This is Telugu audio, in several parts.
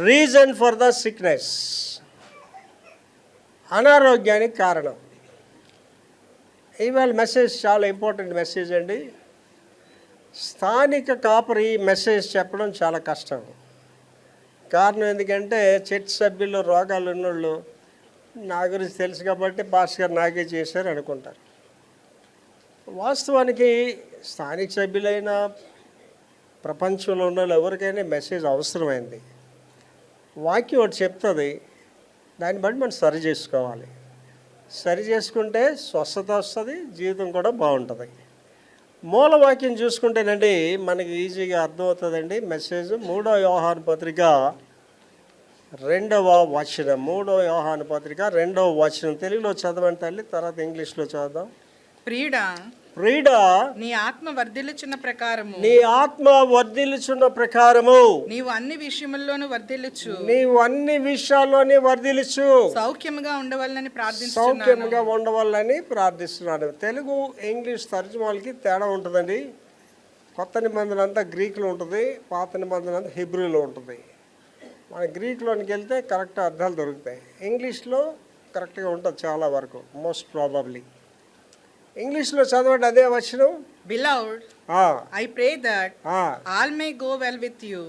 రీజన్ ఫర్ ద సిక్నెస్, అనారోగ్యానికి కారణం. ఇవాళ మెసేజ్ చాలా ఇంపార్టెంట్ మెసేజ్ అండి. స్థానిక కాపరి మెసేజ్ చెప్పడం చాలా కష్టం. కారణం ఎందుకంటే చర్చ్ సభ్యుల్లో రోగాలు ఉన్నోళ్ళు నా గురించి తెలుసు కాబట్టి పాస్టర్ గారు నాకే చేశారు అనుకుంటారు. వాస్తవానికి స్థానిక సభ్యులైన ప్రపంచంలో ఉన్న ఎవరికైనా మెసేజ్ అవసరమైంది. వాక్యం ఒకటి చెప్తుంది, దాన్ని బట్టి మనం సరి చేసుకోవాలి. సరి చేసుకుంటే స్వస్థత వస్తుంది, జీవితం కూడా బాగుంటుంది. మూలవాక్యం చూసుకుంటేనండి మనకి ఈజీగా అర్థమవుతుందండి మెసేజ్. 3వ యోహాను పత్రిక 2వ వచనం. 3వ యోహాను పత్రిక 2వ వచనం. తెలుగులో చదవండి తల్లి, తర్వాత ఇంగ్లీష్లో చదువుదాం. ప్రియుడా, నీ ఆత్మ వర్ధిల్లుచున్న ప్రకారము నీవు అన్ని విషయముల్లోనూ వర్ధిల్లుచు, సౌఖ్యముగా ఉండవాలని ప్రార్థిస్తున్నాను. తెలుగు ఇంగ్లీష్ తర్జుమాలకి తేడా ఉంటుందండి. కొత్త నిబంధన అంతా గ్రీకులో ఉంటుంది, పాత నిబంధన అంతా హిబ్రూలో ఉంటుంది. మన గ్రీక్లోనికి వెళ్తే కరెక్ట్ అర్థాలు దొరుకుతాయి. ఇంగ్లీష్లో కరెక్ట్గా ఉంటుంది చాలా వరకు, మోస్ట్ ప్రాబబ్లీ. ఇంగ్లీష్లో చదవండి అదే వచనం. Beloved, I pray that all may go well with you,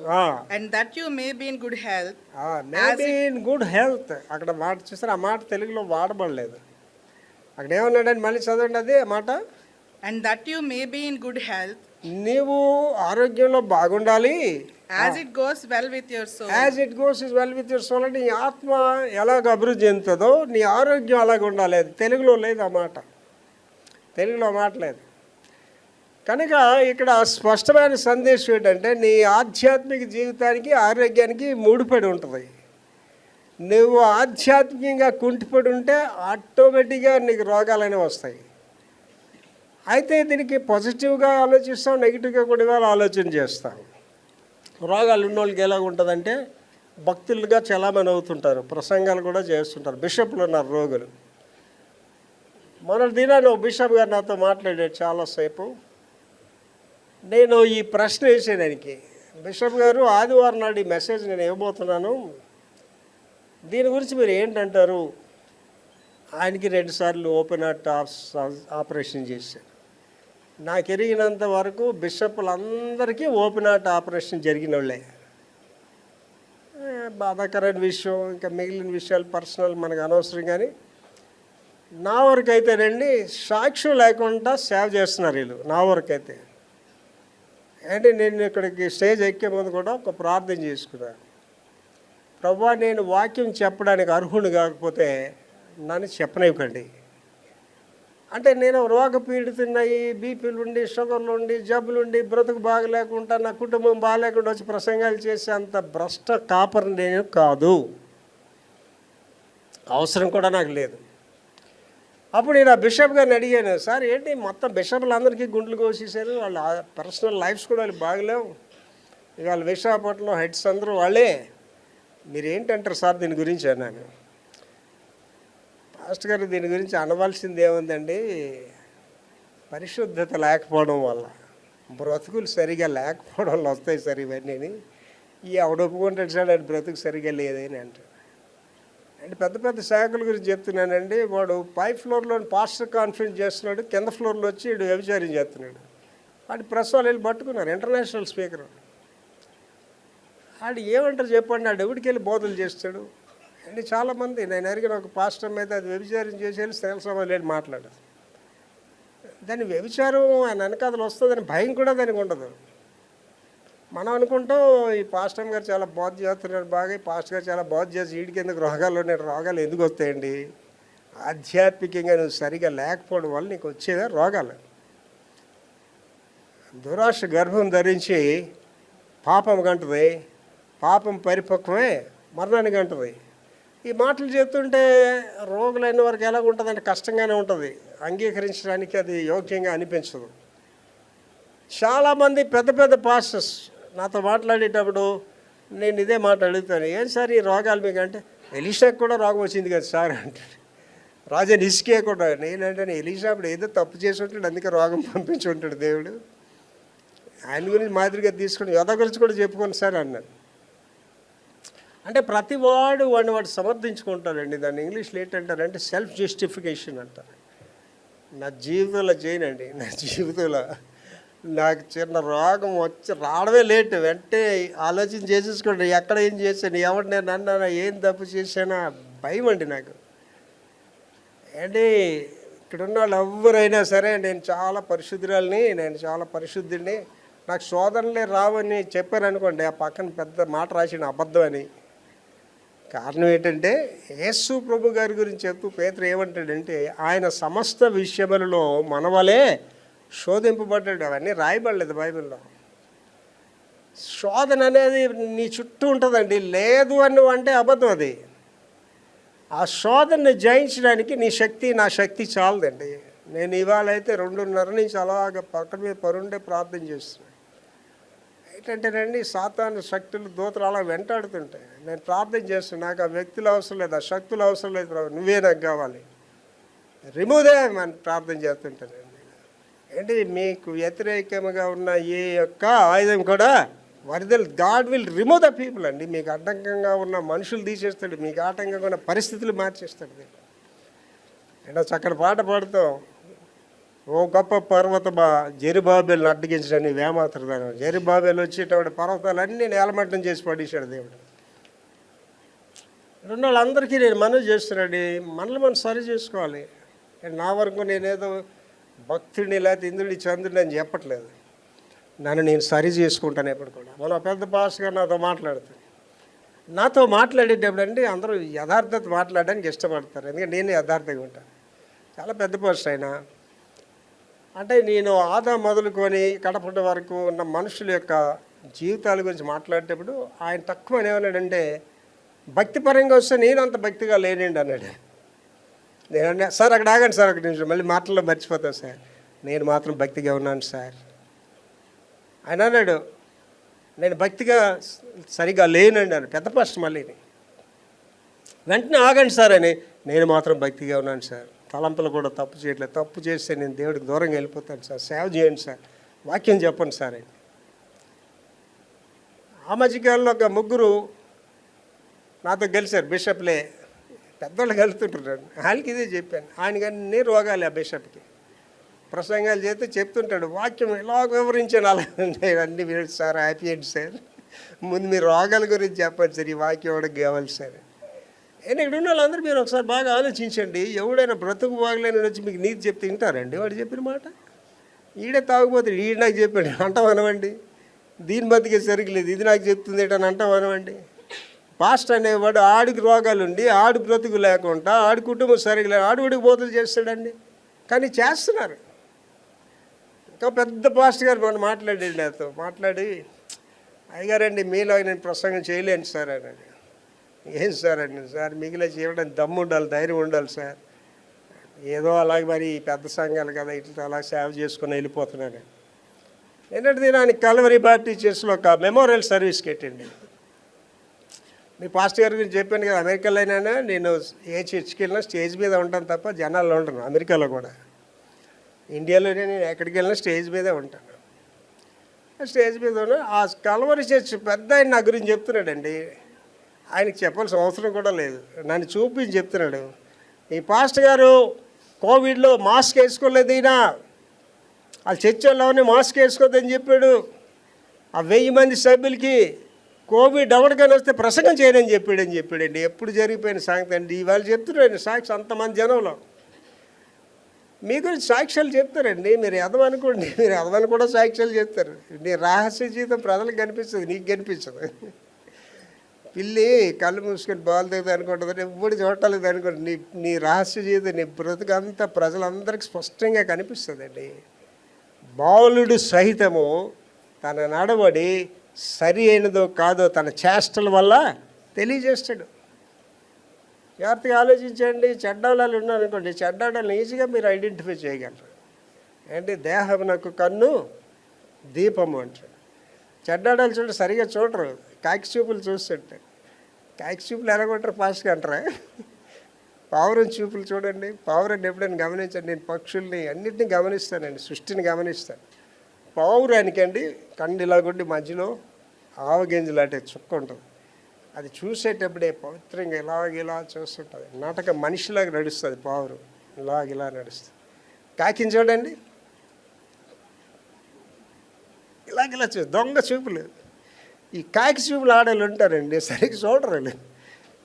and that you may be in good health. అక్కడ మాట చూసారు, ఆ మాట తెలుగులో వాడబడలేదు. అక్కడ ఏమన్నాడండి, మళ్ళీ చదవండి అదే మాట. And that you may be in good health, నీవు ఆరోగ్యంలో బాగుండాలి. as it goes well with your soul. అంటే నీ ఆత్మ ఎలాగ అభివృద్ధి చెందుతుందో నీ ఆరోగ్యం అలాగ ఉండాలి. అది తెలుగులో లేదు, ఆ మాట తెలుగులో మాట్లేదు. కనుక ఇక్కడ స్పష్టమైన సందేశం ఏంటంటే నీ ఆధ్యాత్మిక జీవితానికి ఆరోగ్యానికి ముడిపడి ఉంటుంది. నువ్వు ఆధ్యాత్మికంగా కుంటిపడి ఉంటే ఆటోమేటిక్గా నీకు రోగాలనే వస్తాయి. అయితే దీనికి పాజిటివ్గా ఆలోచిస్తాం, నెగిటివ్గా కూడా ఆలోచన చేస్తాం. రోగాలు ఉన్నోళ్ళకి ఎలాగ ఉంటుందంటే భక్తులుగా చలామణి అవుతుంటారు, ప్రసంగాలు కూడా చేస్తుంటారు. బిషప్లు ఉన్నారు రోగులు. మన దినాన్ని బిషప్ గారు నాతో మాట్లాడాడు చాలాసేపు. నేను ఈ ప్రశ్న వేసేదానికి, బిషప్ గారు ఆదివారం నాడు ఈ మెసేజ్ నేను ఇవ్వబోతున్నాను, దీని గురించి మీరు ఏంటంటారు? ఆయనకి 2 సార్లు ఓపెన్ హార్ట్ ఆపరేషన్ చేశారు. నాకు ఎరిగినంత వరకు బిషప్లందరికీ ఓపెన్ హార్ట్ ఆపరేషన్ జరిగిన వాళ్ళే. బాధాకరమైన విషయం, ఇంకా మిగిలిన విషయాలు పర్సనల్ మనకు అనవసరం. కానీ నా వరకు అయితేనండి సాక్ష్యం లేకుండా సేవ చేస్తున్నారు వీళ్ళు. నా వరకు అయితే అంటే నేను ఇక్కడికి స్టేజ్ ఎక్కే ముందు కూడా ఒక ప్రార్థన చేసుకున్నాను. ప్రభువా, నేను వాక్యం చెప్పడానికి అర్హుడు కాకపోతే నన్ను చెప్పనివ్వకండి. అంటే నేను రోగపీడితున్నాయి, బీపీలు ఉండి, షుగర్లు ఉండి, జబ్బులు ఉండి, బ్రతుకు బాగలేకుండా, నా కుటుంబం బాగలేకుండా వచ్చి ప్రసంగాలు చేసే అంత భ్రష్ట కాపరి నేను కాదు, అవసరం కూడా నాకు లేదు. అప్పుడు నేను ఆ బిషప్ గారిని అడిగాను, సార్ ఏంటి మొత్తం బిషప్లందరికీ గుండెలు కోసేశారు, వాళ్ళ పర్సనల్ లైఫ్స్ కూడా వాళ్ళు బాగలేవు, ఇవాళ విశాఖపట్నంలో హెడ్స్ అందరూ వాళ్ళే, మీరు ఏంటంటారు సార్ దీని గురించి అన్నాను. పాస్టర్ గారు దీని గురించి అనవలసింది ఏముందండి, పరిశుద్ధత లేకపోవడం వల్ల, బ్రతుకులు సరిగా లేకపోవడం వల్ల వస్తాయి సార్ ఇవన్నీ. ఈ ఎవడు ఒప్పుకుంటాడు సార్ అది బ్రతుకు సరిగా లేదని అంటాడు. అంటే పెద్ద పెద్ద శాఖల గురించి చెప్తున్నానండి. వాడు పై ఫ్లోర్లో పాస్టర్ కాన్ఫరెన్స్ చేస్తున్నాడు, కింద ఫ్లోర్లో వచ్చి వీడు వ్యభిచారం చేస్తున్నాడు. వాడి ప్రెస్ వాళ్ళు వెళ్ళి పట్టుకున్నారు, ఇంటర్నేషనల్ స్పీకర్. వాడు ఏమంటారు చెప్పండి, వాడు ఎవరికి వెళ్ళి బోధలు చేస్తాడు అంటే చాలామంది. నేను అడిగిన ఒక పాస్టర్ మీద అది వ్యభిచారం చేసి వెళ్ళి శ్రేలసభ లేని మాట్లాడారు. దాని వ్యభిచారం ఆయన వెనకాతలు వస్తుందని భయం కూడా దానికి ఉండదు. మనం అనుకుంటాం ఈ పాస్టర్ గారు చాలా బాధ చేస్తున్నారు, బాగా ఈ పాస్టర్ గారు చాలా బాధ చేసి వీడికి ఎందుకు రోగాలు ఉన్నాయి. రోగాలు ఎందుకు వస్తాయండి? ఆధ్యాత్మికంగా నువ్వు సరిగా లేకపోవడం వల్ల నీకు వచ్చేదే రోగాలు. దురాశ గర్భం ధరించి పాపం కంటుంది, పాపం పరిపక్వమే మరణానికి అంటుంది. ఈ మాటలు చెప్తుంటే రోగులైన వరకు ఎలాగ ఉంటుందంటే కష్టంగానే ఉంటుంది, అంగీకరించడానికి అది యోగ్యంగా అనిపించదు. చాలామంది పెద్ద పెద్ద పాస్టర్స్ నాతో మాట్లాడేటప్పుడు నేను ఇదే మాట అడుగుతాను, ఏం సార్ ఈ రోగాలు మీకు అంటే, ఎలీషాకి కూడా రోగం వచ్చింది కదా సార్ అంటాడు. రాజా నిస్కే కూడా. నేనంటే ఎలీషా అప్పుడు ఏదో తప్పు చేసి ఉంటాడు, అందుకే రోగం పంపించి ఉంటాడు దేవుడు. ఆయన గురించి మాదిరిగా తీసుకుని యోధ గురించి కూడా చెప్పుకోండి సార్ అన్నాడు. అంటే ప్రతివాడు వాడు సమర్థించుకుంటారండి. దాన్ని ఇంగ్లీష్లో ఏంటంటారంటే సెల్ఫ్ జస్టిఫికేషన్ అంటారు. నా జీవితంలో చేయనండి, నా జీవితంలో నాకు చిన్న రోగం వచ్చి రావడమే లేట్, వెంటనే ఆలోచన చేసేసుకోండి ఎక్కడ ఏం చేశాను, ఎవరు నేను అన్నానా, ఏం తప్పు చేశానా, భయం అండి నాకు. ఏంటి ఇక్కడ ఉన్న వాళ్ళు ఎవరైనా సరే నేను చాలా పరిశుద్ధురాలని, నేను చాలా పరిశుద్ధుడిని, నాకు శోధనలే రావని చెప్పారనుకోండి, ఆ పక్కన పెద్ద మాట రాసిన అబద్ధం అని. కారణం ఏంటంటే యేసు ప్రభు గారి గురించి చెప్తూ పేతురు ఏమంటాడంటే ఆయన సమస్త విషయములలో మనవలే శోధింపబడ్డాడు. అవన్నీ రాయబడలేదు బైబిల్లో. శోధన అనేది నీ చుట్టూ ఉంటుందండి, లేదు అని అంటే అబద్ధం అది. ఆ శోధనని జయించడానికి నీ శక్తి నా శక్తి చాలదండి. నేను ఇవాళ అయితే 2:30 నుంచి అలాగ పక్కన మీద పరుండే ప్రార్థన చేస్తున్నాను. ఏంటంటేనండి సాతాను శక్తులు దూతలు అలా వెంటాడుతుంటాయి. నేను ప్రార్థన చేస్తున్నాను, నాకు ఆ వ్యక్తులు అవసరం లేదు, ఆ శక్తులు అవసరం లేదు ప్రభు, నువ్వే నాకు కావాలి, రిమూవ్ దే అని ప్రార్థన చేస్తుంటానండి. ఏంటి మీకు వ్యతిరేకంగా ఉన్న ఏ యొక్క ఆయుధం కూడా వరదలు God will remove the people అండి. మీకు అడ్డంకంగా ఉన్న మనుషులు తీసేస్తాడు, మీకు ఆటంకంగా ఉన్న పరిస్థితులు మార్చేస్తాడు. ఏదో చక్కటి పాట పాడుతాం, ఓ గొప్ప పర్వతమా జెరుబాబేలు అడ్డగించడానికి వేమాత్రదాను. జెరుబాబేలు వచ్చేటప్పుడు పర్వతాలన్నీ నేలమట్టం చేసి పడేశాడు దేవుడు. రెండు వాళ్ళందరికీ నేను మనవి చేస్తున్నాడు, మనల్ని మనం సరి చేసుకోవాలి. నా వరకు నేనేదో భక్తుడిని లేకపోతే ఇంద్రుడి చంద్రుడిని అని చెప్పట్లేదు, నన్ను నేను సరి చేసుకుంటాను ఎప్పుడు కూడా. మన పెద్ద పాస్ గారు నాతో మాట్లాడేటప్పుడు అంటే అందరూ యథార్థత మాట్లాడడానికి ఇష్టపడతారు, ఎందుకంటే నేను యథార్థంగా ఉంటాను. చాలా పెద్ద పోస్ట్ అయినా అంటే నేను ఆదా మొదలుకొని కడపటి వరకు ఉన్న మనుషుల యొక్క జీవితాల గురించి మాట్లాడేటప్పుడు ఆయన తక్కువ ఏమన్నాడంటే భక్తిపరంగా వస్తే నేను అంత భక్తిగా లేనండి అన్నాడు. నేను సార్ అక్కడ ఆగండి సార్, ఒక నిమిషం, మళ్ళీ మాటల్లో మర్చిపోతాను సార్, నేను మాత్రం భక్తిగా ఉన్నాను సార్. ఆయన అన్నాడు నేను భక్తిగా సరిగా లేనండి అని, పెద్ద ఫస్ట్ మళ్ళీ. వెంటనే ఆగండి సార్ అని, నేను మాత్రం భక్తిగా ఉన్నాను సార్, తలంపులు కూడా తప్పు చేయట్లేదు, తప్పు చేస్తే నేను దేవుడికి దూరంగా వెళ్ళిపోతాను సార్, సేవ చేయండి సార్, వాక్యం చెప్పండి సార్ అని. ఆ మధ్యకాలంలో ఒక ముగ్గురు నాతో గెలిచారు, బిషప్లే, పెద్దవాళ్ళు కలుతుంటారు. ఆయనకి ఇదే చెప్పాను, ఆయనకి అన్నీ రోగాలు ఆ బిషప్కి. ప్రసంగాలు చేస్తే చెప్తుంటాడు, వాక్యం ఇలా వివరించాను, అలా అన్నీ వినండి సార్, హ్యాపీ ఏంటి సార్, ముందు మీరు రోగాల గురించి చెప్పండి సార్, ఈ వాక్యం ఎవరికి కావాలి సార్. నేను ఇక్కడ ఉన్న వాళ్ళందరూ మీరు ఒకసారి బాగా ఆలోచించండి, ఎవడైనా బ్రతుకు బాగలేని వచ్చి మీకు నీతి చెప్తే వింటారండి వాడు చెప్పిన మాట? ఈడే తాగుపోతే ఈడు నాకు చెప్పాడు అంటాం అనవండి, దీని బతికే సరిగ్లేదు ఇది నాకు చెప్తుంది ఏంటని అంటాం అనవండి. పాస్ట్ అనేవాడు ఆడికి రోగాలు ఉండి ఆడి బ్రతుకు లేకుండా ఆడి కుటుంబం సరిగ్గా లేదు, ఆడికి బోధలు చేస్తాడండి, కానీ చేస్తున్నారు. ఇంకా పెద్ద పాస్ట్ గారు మనం మాట్లాడాడు నాతో, మాట్లాడి అయ్యగారండి మీలో నేను ప్రసంగం చేయలేను సార్ అని. ఏం సార్ అండి, సార్ మిగిలిన చేయడానికి దమ్ము ఉండాలి, ధైర్యం ఉండాలి సార్, ఏదో అలాగే మరి పెద్ద సంఘాలు కదా ఇట్లా అలా సేవ చేసుకుని వెళ్ళిపోతున్నాను. నిన్నటి దినానికి కల్వరీ బాప్టిస్ట్ చర్చ్లో ఒక మెమోరియల్ సర్వీస్ పెట్టండి. మీ పాస్టర్ గారి గురించి చెప్పాను కదా, అమెరికాలో అయినా నేను ఏ చర్చ్కి వెళ్ళినా స్టేజ్ మీద ఉంటాను తప్ప జనాల్లో ఉంటాను. అమెరికాలో కూడా, ఇండియాలోనే నేను ఎక్కడికి వెళ్ళినా స్టేజ్ మీదే ఉంటాను. స్టేజ్ మీద ఉన్న ఆ కల్వరీ చర్చ్ పెద్ద ఆయన నా గురించి చెప్తున్నాడండి, ఆయనకి చెప్పాల్సిన అవసరం కూడా లేదు, నన్ను చూపించి చెప్తున్నాడు. ఈ పాస్టర్ గారు కోవిడ్లో మాస్క్ వేసుకోలేదు, ఈయన ఆ చర్చల్లోనే మాస్క్ వేసుకోవద్దని చెప్పాడు. ఆ 1000 మంది సభ్యులకి కోవిడ్ ఎవరికైనా వస్తే ప్రసంగం చేయనని చెప్పాడండి. ఎప్పుడు జరిగిపోయిన సాంగతి అండి, ఇవాళ చెప్తున్నాడు సాక్షి అంతమంది జనంలో. మీ గురించి సాక్ష్యాలు చెప్తారండి, మీరు ఎదవనుకోండి, మీరు ఎదవని కూడా సాక్ష్యాలు చెప్తారు. నీ రహస్య జీవితం ప్రజలకు కనిపిస్తుంది, నీకు కనిపించదు. పిల్లి కళ్ళు మూసుకొని బాల్ దిగుతుంది అనుకుంటుంది, ఎప్పుడు చూడలేదు అనుకోండి, నీ రహస్య జీవితం నీ బ్రతుకంతా ప్రజలందరికీ స్పష్టంగా కనిపిస్తుందండి. బాలుడు సహితము తన నడవడి సరి అయినదో కాదో తన చేష్టల వల్ల తెలియజేస్తాడు. జాగ్రత్తగా ఆలోచించండి. చెడ్డవాళ్ళు ఉన్నారనుకోండి, చెడ్డవాళ్ళని ఈజీగా మీరు ఐడెంటిఫై చేయగలరు. ఏంటి దేహమునకు కన్ను దీపము అంటాడు. చెడ్డవాళ్ళు చూడండి సరిగా చూడరు, కాకి చూపులు చూస్తుంటారు. కాకి చూపులు ఎలా కొట్టరు ఫాస్ట్గా అంటారా? పావురం చూపులు చూడండి, పావురాన్ని ఎప్పుడైనా గమనించండి. నేను పక్షుల్ని అన్నింటినీ గమనిస్తానండి, సృష్టిని గమనిస్తాను. పావురానికండి కన్ను ఇలా కొట్టి మధ్యలో ఆవగింజలాంటి చుక్క ఉంటుంది, అది చూసేటప్పుడే పవిత్రంగా ఇలా చూస్తుంటుంది. నాటక మనిషిలాగా నడుస్తుంది పావురు, ఇలా నడుస్తుంది. కాకిని చూడండి, ఇలా దొంగ చూపులు. ఈ కాకి చూపులు ఆడవాళ్ళు ఉంటారండి, సరిగ్గా చూడరు వాళ్ళు.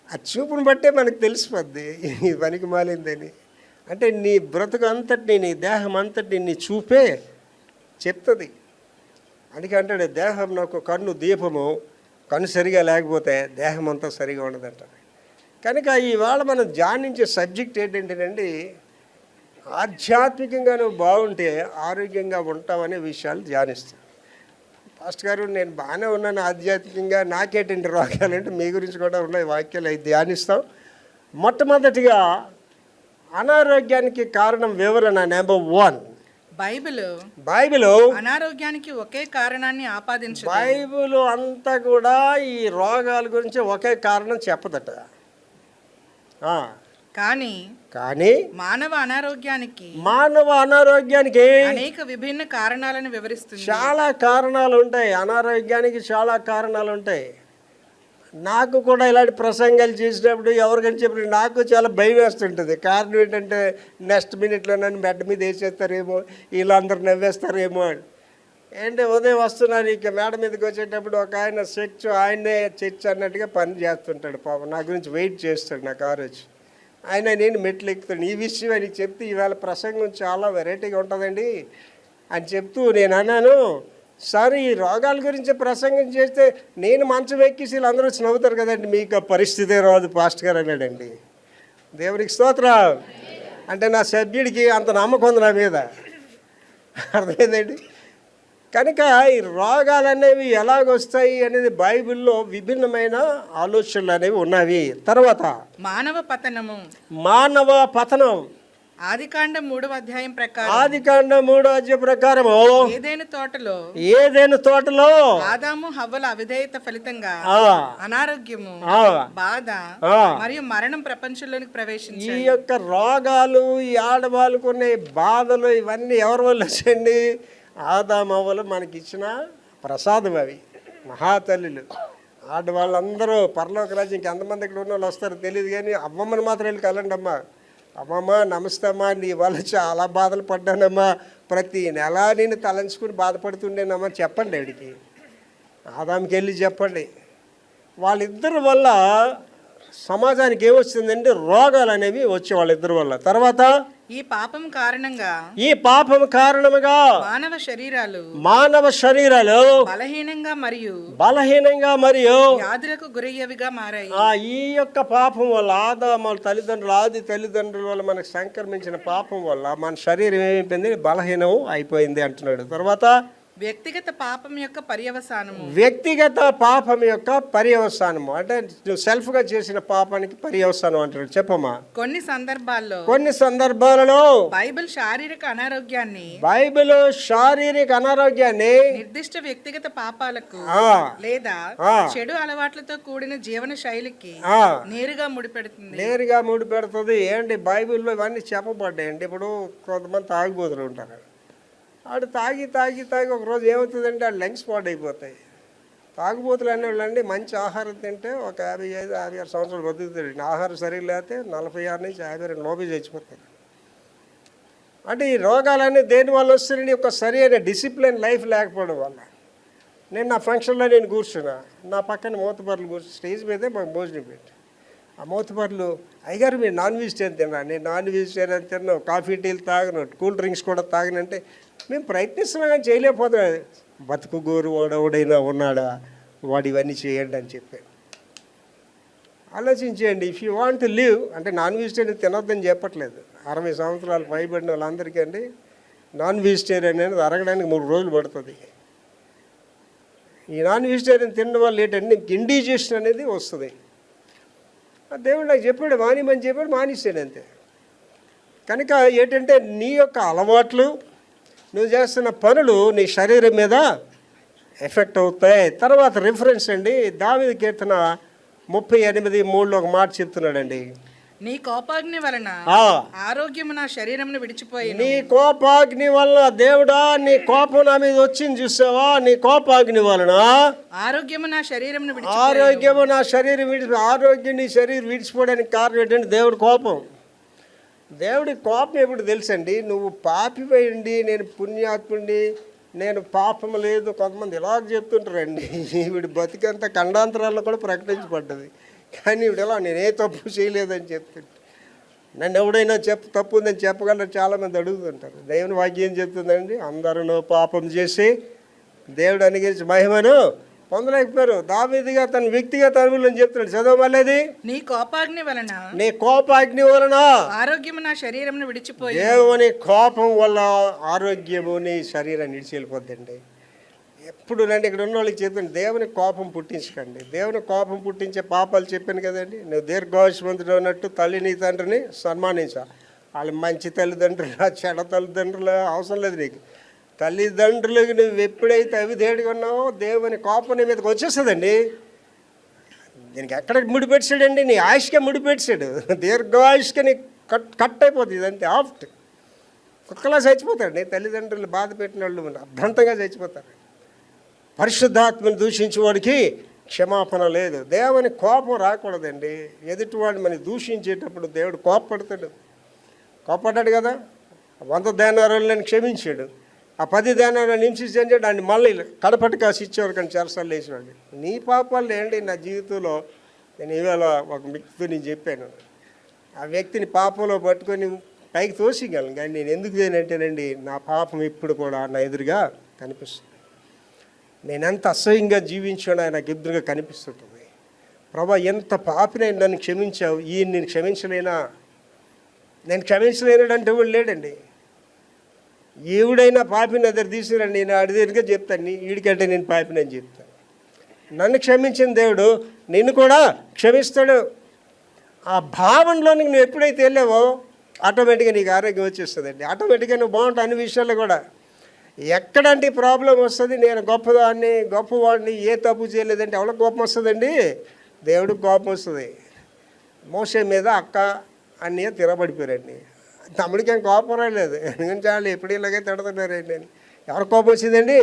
ఆ చూపును బట్టే మనకు తెలిసిపోద్ది ఈ పనికి మాలిందని. అంటే నీ బ్రతుకు అంతటిని, నీ దేహం అంతటిని నీ చూపే చెప్తుంది. అందుకే అంటాడు, దేహం నాకు కన్ను దీపము, కన్ను సరిగా లేకపోతే దేహం అంతా సరిగా ఉండదంటారు. కనుక ఇవాళ మనం ధ్యానించే సబ్జెక్ట్ ఏంటంటేనండి, ఆధ్యాత్మికంగా నువ్వు బాగుంటే ఆరోగ్యంగా ఉంటావనే విషయాలు ధ్యానిస్తాం. పాస్టర్ గారు నేను బాగానే ఉన్నాను ఆధ్యాత్మికంగా, నాకేంటి రోగాలంటే మీ గురించి కూడా ఉన్నాయి వాక్యాలు, అవి ధ్యానిస్తాం. మొట్టమొదటిగా అనారోగ్యానికి కారణం వివరణ. నెంబర్ 1, బైబిల్ అనారోగ్యానికి ఒకే కారణాన్ని ఆపాదించదు. బైబిల్ అంతా కూడా ఈ రోగాల గురించి ఒకే కారణం చెప్పదట. కానీ మానవ అనారోగ్యానికి అనేక విభిన్న కారణాలను వివరిస్తుంది. చాలా కారణాలు ఉంటాయి అనారోగ్యానికి, చాలా కారణాలు ఉంటాయి. నాకు కూడా ఇలాంటి ప్రసంగాలు చేసినప్పుడు ఎవరికైనా చెప్పిన నాకు చాలా భయం వేస్తుంటుంది. కారణం ఏంటంటే నెక్స్ట్ మినిట్లో నన్ను బెడ్ మీద వేసేస్తారేమో, వీళ్ళందరూ నవ్వేస్తారేమో అని. ఏంటి ఉదయం వస్తున్నాను ఇక మేడ మీదకి వచ్చేటప్పుడు ఒక ఆయన ఆయనే చర్చ్ అన్నట్టుగా పని చేస్తుంటాడు. పాపం నా గురించి వెయిట్ చేస్తాడు నా కారు వచ్చి. నేను మెట్లు ఎక్కుతాను. ఈ విషయం అని చెప్తే ఈవేళ ప్రసంగం చాలా వెరైటీగా ఉంటుందండి అని చెప్తూ నేను అన్నాను, సార్ ఈ రోగాల గురించి ప్రసంగం చేస్తే నేను మంచం ఎక్కిసి వీళ్ళందరూ వచ్చి నవ్వుతారు కదండి, మీకు పరిస్థితే రాదు పాస్టర్ గారు అన్నాడండి. దేవునికి స్తోత్రం. అంటే నా సభ్యుడికి అంత నమ్మకం ఉంది నా మీద, అర్థమైందండి. కనుక ఈ రోగాలు అనేవి ఎలాగొస్తాయి అనేది బైబిల్లో విభిన్నమైన ఆలోచనలు అనేవి ఉన్నవి. తర్వాత మానవ పతనం ఆదికాండం 3వ అధ్యాయం ప్రకారం ఏదైనా తోటలో ఆదాము హవ్వల అవిధేయత ఫలితంగా అనారోగ్యము, బాధ మరియు మరణం ప్రపంచంలోనికి ప్రవేశించాయి. ఈ యొక్క రోగాలు, ఈ ఆడవాళ్ళకు ఉన్న బాధలు ఇవన్నీ ఎవరి వల్ల వచ్చండి? ఆదాము హవ్వలు మనకి ఇచ్చిన ప్రసాదం. అవి మహాతల్లులు. ఆడవాళ్ళందరూ పరలోక రాజ్యం ఇంకెంతమంది ఇక్కడ ఉన్న వాళ్ళు వస్తారో తెలియదు, కానీ అమ్మమ్మని మాత్రం వెళ్ళి కలండి. అమ్మమ్మ నమస్తే అమ్మా, నీ వల్ల చాలా బాధలు పడ్డానమ్మా, ప్రతి నెల నేను తలంచుకుని బాధపడుతుండేనమ్మా చెప్పండి. ఆవిడికి ఆదాముకి వెళ్ళి చెప్పండి. వాళ్ళిద్దరి వల్ల సమాజానికి ఏమొచ్చిందంటే రోగాలు అనేవి వచ్చే వాళ్ళిద్దరి వల్ల. తర్వాత ఈ పాపం కారణంగా మానవ శరీరాలు బలహీనంగా మరియు వ్యాధులకు గురయ్యేవిగా మారాయి. ఈ యొక్క పాపం వల్ల ఆదాము ఆది తల్లిదండ్రుల వల్ల మనకు సంక్రమించిన పాపం వల్ల మన శరీరం ఏమైపోయింది? బలహీనం అయిపోయింది అంటున్నాడు. తర్వాత వ్యక్తిగత పాపం యొక్క పర్యవసానము అంటే నువ్వు సెల్ఫ్గా చేసిన పాపానికి పర్యవసానం అంటాడు. చెప్పమ్మా. కొన్ని సందర్భాలలో బైబిల్ శారీరక అనారోగ్యాన్ని నిర్దిష్ట వ్యక్తిగత పాపాలకు లేదా చెడు అలవాట్లతో కూడిన జీవన శైలికి నేరుగా ముడిపెడుతుంది. ఏంటి బైబిల్లో ఇవన్నీ చెప్పబడ్డాయండి. ఇప్పుడు కొంతమంది తాగుబోతులు ఉంటారు. ఆడు తాగి ఒకరోజు ఏమవుతుందంటే ఆ లంగ్స్ పాడైపోతాయి. తాగుబోతులు అనేవాళ్ళండి మంచి ఆహారం తింటే ఒక 55-56 సంవత్సరాలు బతుకుతాడు. ఆహారం సరిగ్గా లేకపోతే 46 నుంచి 52 లోపే చచ్చిపోతాడు. అంటే ఈ రోగాలన్నీ దేనివల్ల వస్తున్నాయి? ఒక సరైన డిసిప్లిన్ లైఫ్ లేకపోవడం వల్ల. నేను నా ఫంక్షన్లో కూర్చున్నా, నా పక్కన మూతపర్లు కూర్చుని స్టేజ్ మీదే మాకు భోజనం పెట్టి, ఆ మూతపర్లు అయ్యగారు మీరు నాన్ వెజిటేరియన్ తిన్నా, నేను నాన్ వెజిటేరియన్ తిన్నాను, కాఫీ టీలు తాగను, కూల్ డ్రింక్స్ కూడా తాగనంటే మేము ప్రయత్నిస్తున్నాం కానీ చేయలేకపోతున్నాం. బతుకు గోరు వాడైనా ఉన్నాడా, వాడు ఇవన్నీ చేయండి అని చెప్పాను. ఆలోచించేయండి. If you want to live అంటే నాన్ వెజిటేరియన్ తినొద్దని చెప్పట్లేదు. 60 సంవత్సరాలు పైబడిన వాళ్ళందరికీ అండి నాన్ వెజిటేరియన్ అనేది అరగడానికి 3 రోజులు పడుతుంది. ఈ నాన్ వెజిటేరియన్ తినడం వల్ల ఏంటంటే ఇండిజెషన్ అనేది వస్తుంది. దేవుడు నాకు చెప్పాడు మానేమని చెప్పాడు, మానేసాడు అంతే. కనుక ఏంటంటే నీ యొక్క అలవాట్లు, నువ్వు చేస్తున్న పనులు నీ శరీరం మీద ఎఫెక్ట్ అవుతాయి. తర్వాత రిఫరెన్స్ అండి, దావీదు కీర్తన 38:3 ఒక మాట చెప్తున్నాడండి. నీ కోపాగ్ని వలన ఆ, ఆరోగ్యము నా శరీరమును విడిచిపోయి నీ కోపాగ్ని వలన దేవుడా, నీ కోపం నా మీద వచ్చింది చూసావా, నీ కోపాగ్ని వలన ఆరోగ్యము నా శరీరమును ఆరోగ్యము నా శరీరం ఆరోగ్యం నీ శరీరం విడిచిపోవడానికి కారణం ఏంటంటే దేవుడి కోపం. దేవుడి కోపం ఎప్పుడు తెలుసండి, నువ్వు పాపిపోయింది, నేను పుణ్యాత్ముడిని, నేను పాపం లేదు. కొంతమంది ఇలా చెప్తుంటారండి. వీడి బతికంతా ఖండాంతరాల్లో కూడా ప్రకటించబడ్డది, కానీ వీడు ఎలా నేనే తప్పు చేయలేదని చెప్తుంటే, నన్ను ఎవడైనా తప్పు ఉందని చెప్పగలరు చాలామంది అడుగుతుంటారు. దేవుని వాక్యం ఏం చెప్తుందండి, అందరూ పాపం చేసి దేవుడు అనుగ్రహించి మహిమను పొందలేకపోయారు. దావీదుగా తన వ్యక్తిగత అనుభవం చెప్తున్నాడు. చదవమల్లేది, నీ కోపాగ్ని వలన నీ కోపాగ్ని వలన ఆరోగ్యము నా శరీరమును విడిచిపోయి. దేవుని కోపం వల్ల ఆరోగ్యము నీ శరీరాన్ని విడిచి వెళ్ళిపోద్దండి. ఎప్పుడు రండి ఇక్కడ ఉన్న వాళ్ళకి చెప్తాను, దేవుని కోపం పుట్టించకండి. దేవుని కోపం పుట్టించే పాపాలు చెప్పాను కదండి. నువ్వు దీర్ఘాయుష్మంతుడు అన్నట్టు తల్లిని తండ్రిని సన్మానించా. వాళ్ళు మంచి తల్లిదండ్రులు చెడ తల్లిదండ్రులు అవసరం లేదు నీకు. తల్లిదండ్రులకు నువ్వు ఎప్పుడైతే అవిధేడుగా ఉన్నావో దేవుని కోపం నీ మీదకి వచ్చేస్తుందండి. దీనికి ఎక్కడ ముడిపెట్టాడండి, నీ ఆయుష్కే ముడిపెట్టాడు. దీర్ఘాయుష్కే నీ కట్ అయిపోతుంది. ఇదంతే ఆఫ్ట్. కుక్కలా చచ్చిపోతాడు. తల్లిదండ్రులు బాధ పెట్టిన వాళ్ళు అర్థంతంగా చచ్చిపోతారు. పరిశుద్ధాత్మను దూషించే వాడికి క్షమాపణ లేదు. దేవుని కోపం రాకూడదండి. ఎదుటివాడిని మనం దూషించేటప్పుడు దేవుడు కోపపడతాడు. కోపడ్డాడు కదా, 100 దేనారాలను క్షమించాడు. ఆ 10 దేనారాలు హింసించాడు. దాన్ని మళ్ళీ కడపటి కాసి ఇచ్చేవారు, కానీ చెరసాలు వేసేవాడు. నీ పాపాలు ఏంటి నా జీవితంలో. నేను ఇవాళ ఒక వ్యక్తిని చెప్పాను, ఆ వ్యక్తిని పాపంలో పట్టుకొని పైకి తోసిగలను, కానీ నేను ఎందుకు చేయనంటేనండి, నా పాపం ఇప్పుడు కూడా నా ఎదురుగా కనిపిస్తుంది. నేనెంత అసహ్యంగా జీవించాను నాకు ఎదురుగా కనిపిస్తుంటుంది. ప్రభా, ఎంత పాపినైనా నన్ను క్షమించావు, ఈయన నేను క్షమించలేనా, నేను క్షమించలేనాడంటే ఎవడు లేడండి. ఎవడైనా పాపిని దగ్గర తీసుకురండి, నేను ఆడి దగ్గరగా చెప్తాను, వీడికంటే నేను పాపిని అని చెప్తాను. నన్ను క్షమించిన దేవుడు నిన్ను కూడా క్షమిస్తాడు. ఆ భావనలోనికి నువ్వు ఎప్పుడైతే వెళ్ళావో ఆటోమేటిక్గా నీకు ఆరోగ్యం వచ్చేస్తుందండి. ఆటోమేటిక్గా నువ్వు బాగుంటావు అన్ని విషయాల్లో కూడా. ఎక్కడంటే ప్రాబ్లం వస్తుంది, నేను గొప్పవాడిని ఏ తప్పు చేయలేదంటే ఎవరికి కోపం వస్తుందండి, దేవుడికి కోపం వస్తుంది. మోసే మీద అక్క అన్నయ్య తిరబడిపోయారండి. తమ్ముడికి ఏం కోపం రాలేదు, ఎందుకంటే వాళ్ళు ఎప్పుడు ఇలాగే తిడుతున్నారండి అని. ఎవరికి కోపం వచ్చిందండి,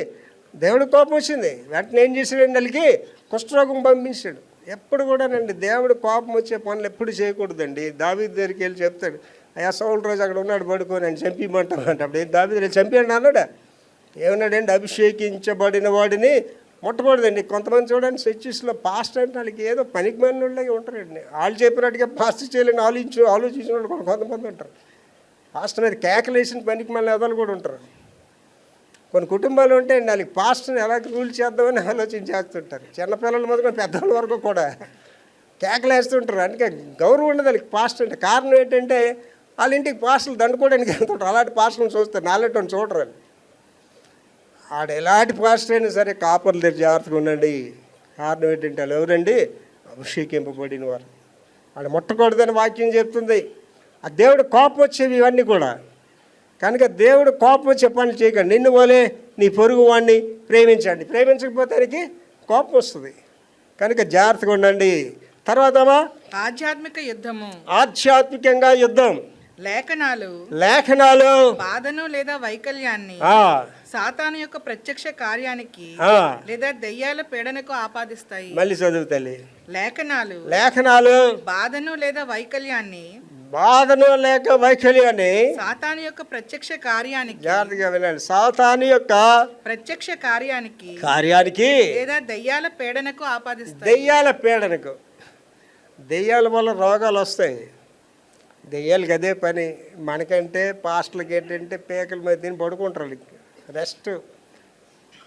దేవుడికి కోపం వచ్చింది. వెంటనే ఏం చేశాడండి, వాళ్ళకి కుష్ఠరోగం పంపించాడు. ఎప్పుడు కూడానండి దేవుడు కోపం వచ్చే పనులు ఎప్పుడు చేయకూడదండి. దావీదు దగ్గరికి వెళ్ళి చెప్తాడు, అయ్యా సౌలు రోజు అక్కడ ఉన్నాడు పడుకొని, ఆయన చంపిమంటామంట. అప్పుడు దావీదు నేను చంపాను అన్నాడా, ఏమన్నాడండి, అభిషేకించబడిన వాడిని ముట్టకూడదండి. కొంతమంది చూడండి చర్చిస్లో పాస్ట్ అంటే వాళ్ళకి ఏదో పనికి మాలినోళ్ళగా ఉంటారండి. వాళ్ళు చెప్పినట్టుగా పాస్ట్ చేయాలని ఆలోచించిన వాళ్ళు కూడా కొంతమంది ఉంటారు. పాస్ట్ మీద కేకలేసిన పనికి మళ్ళీ ఎదలు కూడా ఉంటారు. కొన్ని కుటుంబాలు ఉంటాయండి, వాళ్ళకి పాస్ట్ని ఎలా రూల్ చేద్దామని ఆలోచన చేస్తుంటారు. చిన్నపిల్లల మొదలు పెద్దవాళ్ళ వరకు కూడా కేకలేస్తుంటారు. అందుకే గౌరవం ఉండదు వాళ్ళకి పాస్ట్ అంటే. కారణం ఏంటంటే వాళ్ళ ఇంటికి పాస్టులు దండుకోవడానికి వెళ్తుంటారు. అలాంటి పాస్టులను చూస్తారు, నాలెట్టని చూడరు. ఆడ ఎలాంటి పాస్టర్ అయినా సరే కాపర్ల దగ్గర జాగ్రత్తగా ఉండండి. కారణం ఏంటంటే వాళ్ళు ఎవరండి, అభిషేకింపబడిన వారు. ఆడ ముట్టకూడదని వాక్యం చెప్తుంది. ఆ దేవుడు కోపం వచ్చేవి ఇవన్నీ కూడా. కనుక దేవుడు కోపం వచ్చే పనులు చేయకండి. నిన్ను పోలే నీ పొరుగు వాడిని ప్రేమించండి. ప్రేమించకపోతే ఆయనకి కోపం వస్తుంది. కనుక జాగ్రత్తగా ఉండండి. తర్వాత ఆధ్యాత్మికంగా యుద్ధం. లేఖనాలు బాధను లేదా వైకల్యాన్ని సాతాను యొక్క ప్రత్యక్ష కార్యానికి లేదా దెయ్యాల పీడనకు ఆపాదిస్తాయి. మళ్ళీ చదువు తల్లి. లేఖనాలు బాధను లేదా వైకల్యాన్ని సాతాను యొక్క ప్రత్యక్ష కార్యానికి, జాగ్రత్తగా వినండి, సాతాను యొక్క ప్రత్యక్ష కార్యానికి లేదా దెయ్యాల పీడనకు ఆపాదిస్తాయి. దెయ్యాల వల్ల రోగాలు వస్తాయి. దెయ్యాలకి అదే పని. మనకంటే పాస్టర్లకి ఏంటంటే పేకల మీద తిని పడుకుంటారు, రెస్ట్.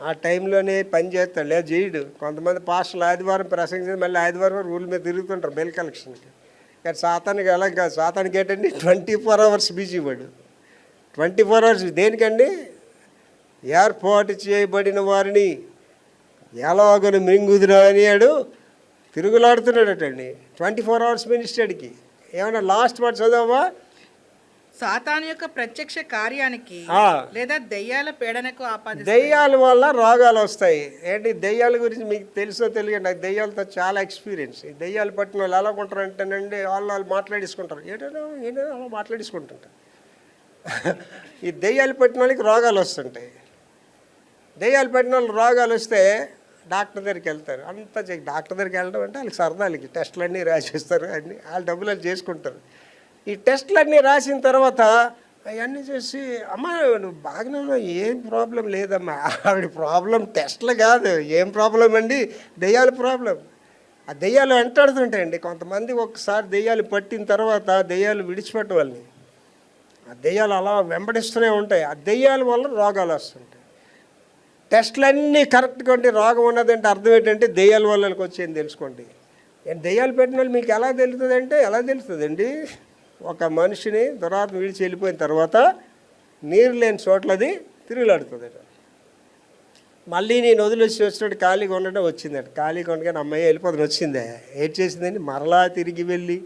ఆ టైంలోనే పని చేస్తాడు, లేదా చేయడు. కొంతమంది పాస్టర్లు ఆదివారం ప్రసంగించి మళ్ళీ ఆదివారం రూల్ మీద తిరుగుతుంటారు బెల్ కలెక్షన్కి. కానీ సాతానికి అలా కాదు. సాతానికి ఏంటంటే 24 hours బిజీ వాడు. 24 hours దేనికండి, ఏర్పాటు చేయబడిన వారిని ఎలాగను మింగుదురా అనియాడు తిరుగులాడుతున్నాడటండి. 24 hours మినిస్టర్కి. ఏమన్నా లాస్ట్ వర్డ్ చదవా, సాతాను యొక్క ప్రత్యక్ష కార్యానికి ఆ. లేదా దెయ్యాల పీడనకు ఆపాదిస్తాయి. దెయ్యాల వల్ల రోగాలు వస్తాయి. ఏంటి దెయ్యాల గురించి మీకు తెలుసో తెలియదు, నాకు దెయ్యాలతో చాలా ఎక్స్పీరియన్స్. ఈ దెయ్యాలు పట్టిన వాళ్ళు ఎలా ఉంటారంటేనండి, వాళ్ళు మాట్లాడేసుకుంటారు, ఏదైనా అలా మాట్లాడేసుకుంటుంటారు. ఈ దెయ్యాలు పట్టిన వాళ్ళకి రోగాలు వస్తుంటాయి. దెయ్యాలు పట్టిన వాళ్ళు రోగాలు వస్తే డాక్టర్ దగ్గరికి వెళ్తారు. అంతా డాక్టర్ దగ్గరికి వెళ్ళడం అంటే వాళ్ళకి సరదాలకి టెస్టులన్నీ రాసిస్తారు, అన్నీ వాళ్ళ డబ్బులు వాళ్ళు చేసుకుంటారు. ఈ టెస్టులన్నీ రాసిన తర్వాత అవన్నీ చూసి, అమ్మ నువ్వు బాగానే ఉన్నావు, ఏం ప్రాబ్లం లేదమ్మా. ఆవిడ ప్రాబ్లం టెస్ట్లు కాదు, ఏం ప్రాబ్లం అండి, దెయ్యాల ప్రాబ్లం. ఆ దెయ్యాలు వెంటాడుతుంటాయండి. కొంతమంది ఒకసారి దెయ్యాలు పట్టిన తర్వాత దెయ్యాలు విడిచిపెట్ట వాళ్ళని, ఆ దెయ్యాలు అలా వెంబడిస్తూనే ఉంటాయి. ఆ దెయ్యాల వల్ల రోగాలు వస్తుంటాయి. టెస్టులన్నీ కరెక్ట్గా ఉంటే రోగం ఉన్నదంటే అర్థం ఏంటంటే దెయ్యాల వల్లకి వచ్చేది తెలుసుకోండి. దెయ్యాలు పెట్టిన వాళ్ళు మీకు ఎలా తెలుస్తుంది అంటే, ఎలా తెలుస్తుందండి, ఒక మనిషిని దురాత్మ విడిచి వెళ్ళిపోయిన తర్వాత నీరు లేని చోట్లది తిరుగులాడుతుంది. మళ్ళీ నేను వదిలేసి వచ్చినట్టు ఖాళీగా ఉండడం వచ్చిందండి. ఖాళీగా ఉండగానే అమ్మాయి వెళ్ళిపోతుంది వచ్చిందే. ఏం చేసిందండి, మరలా తిరిగి వెళ్ళి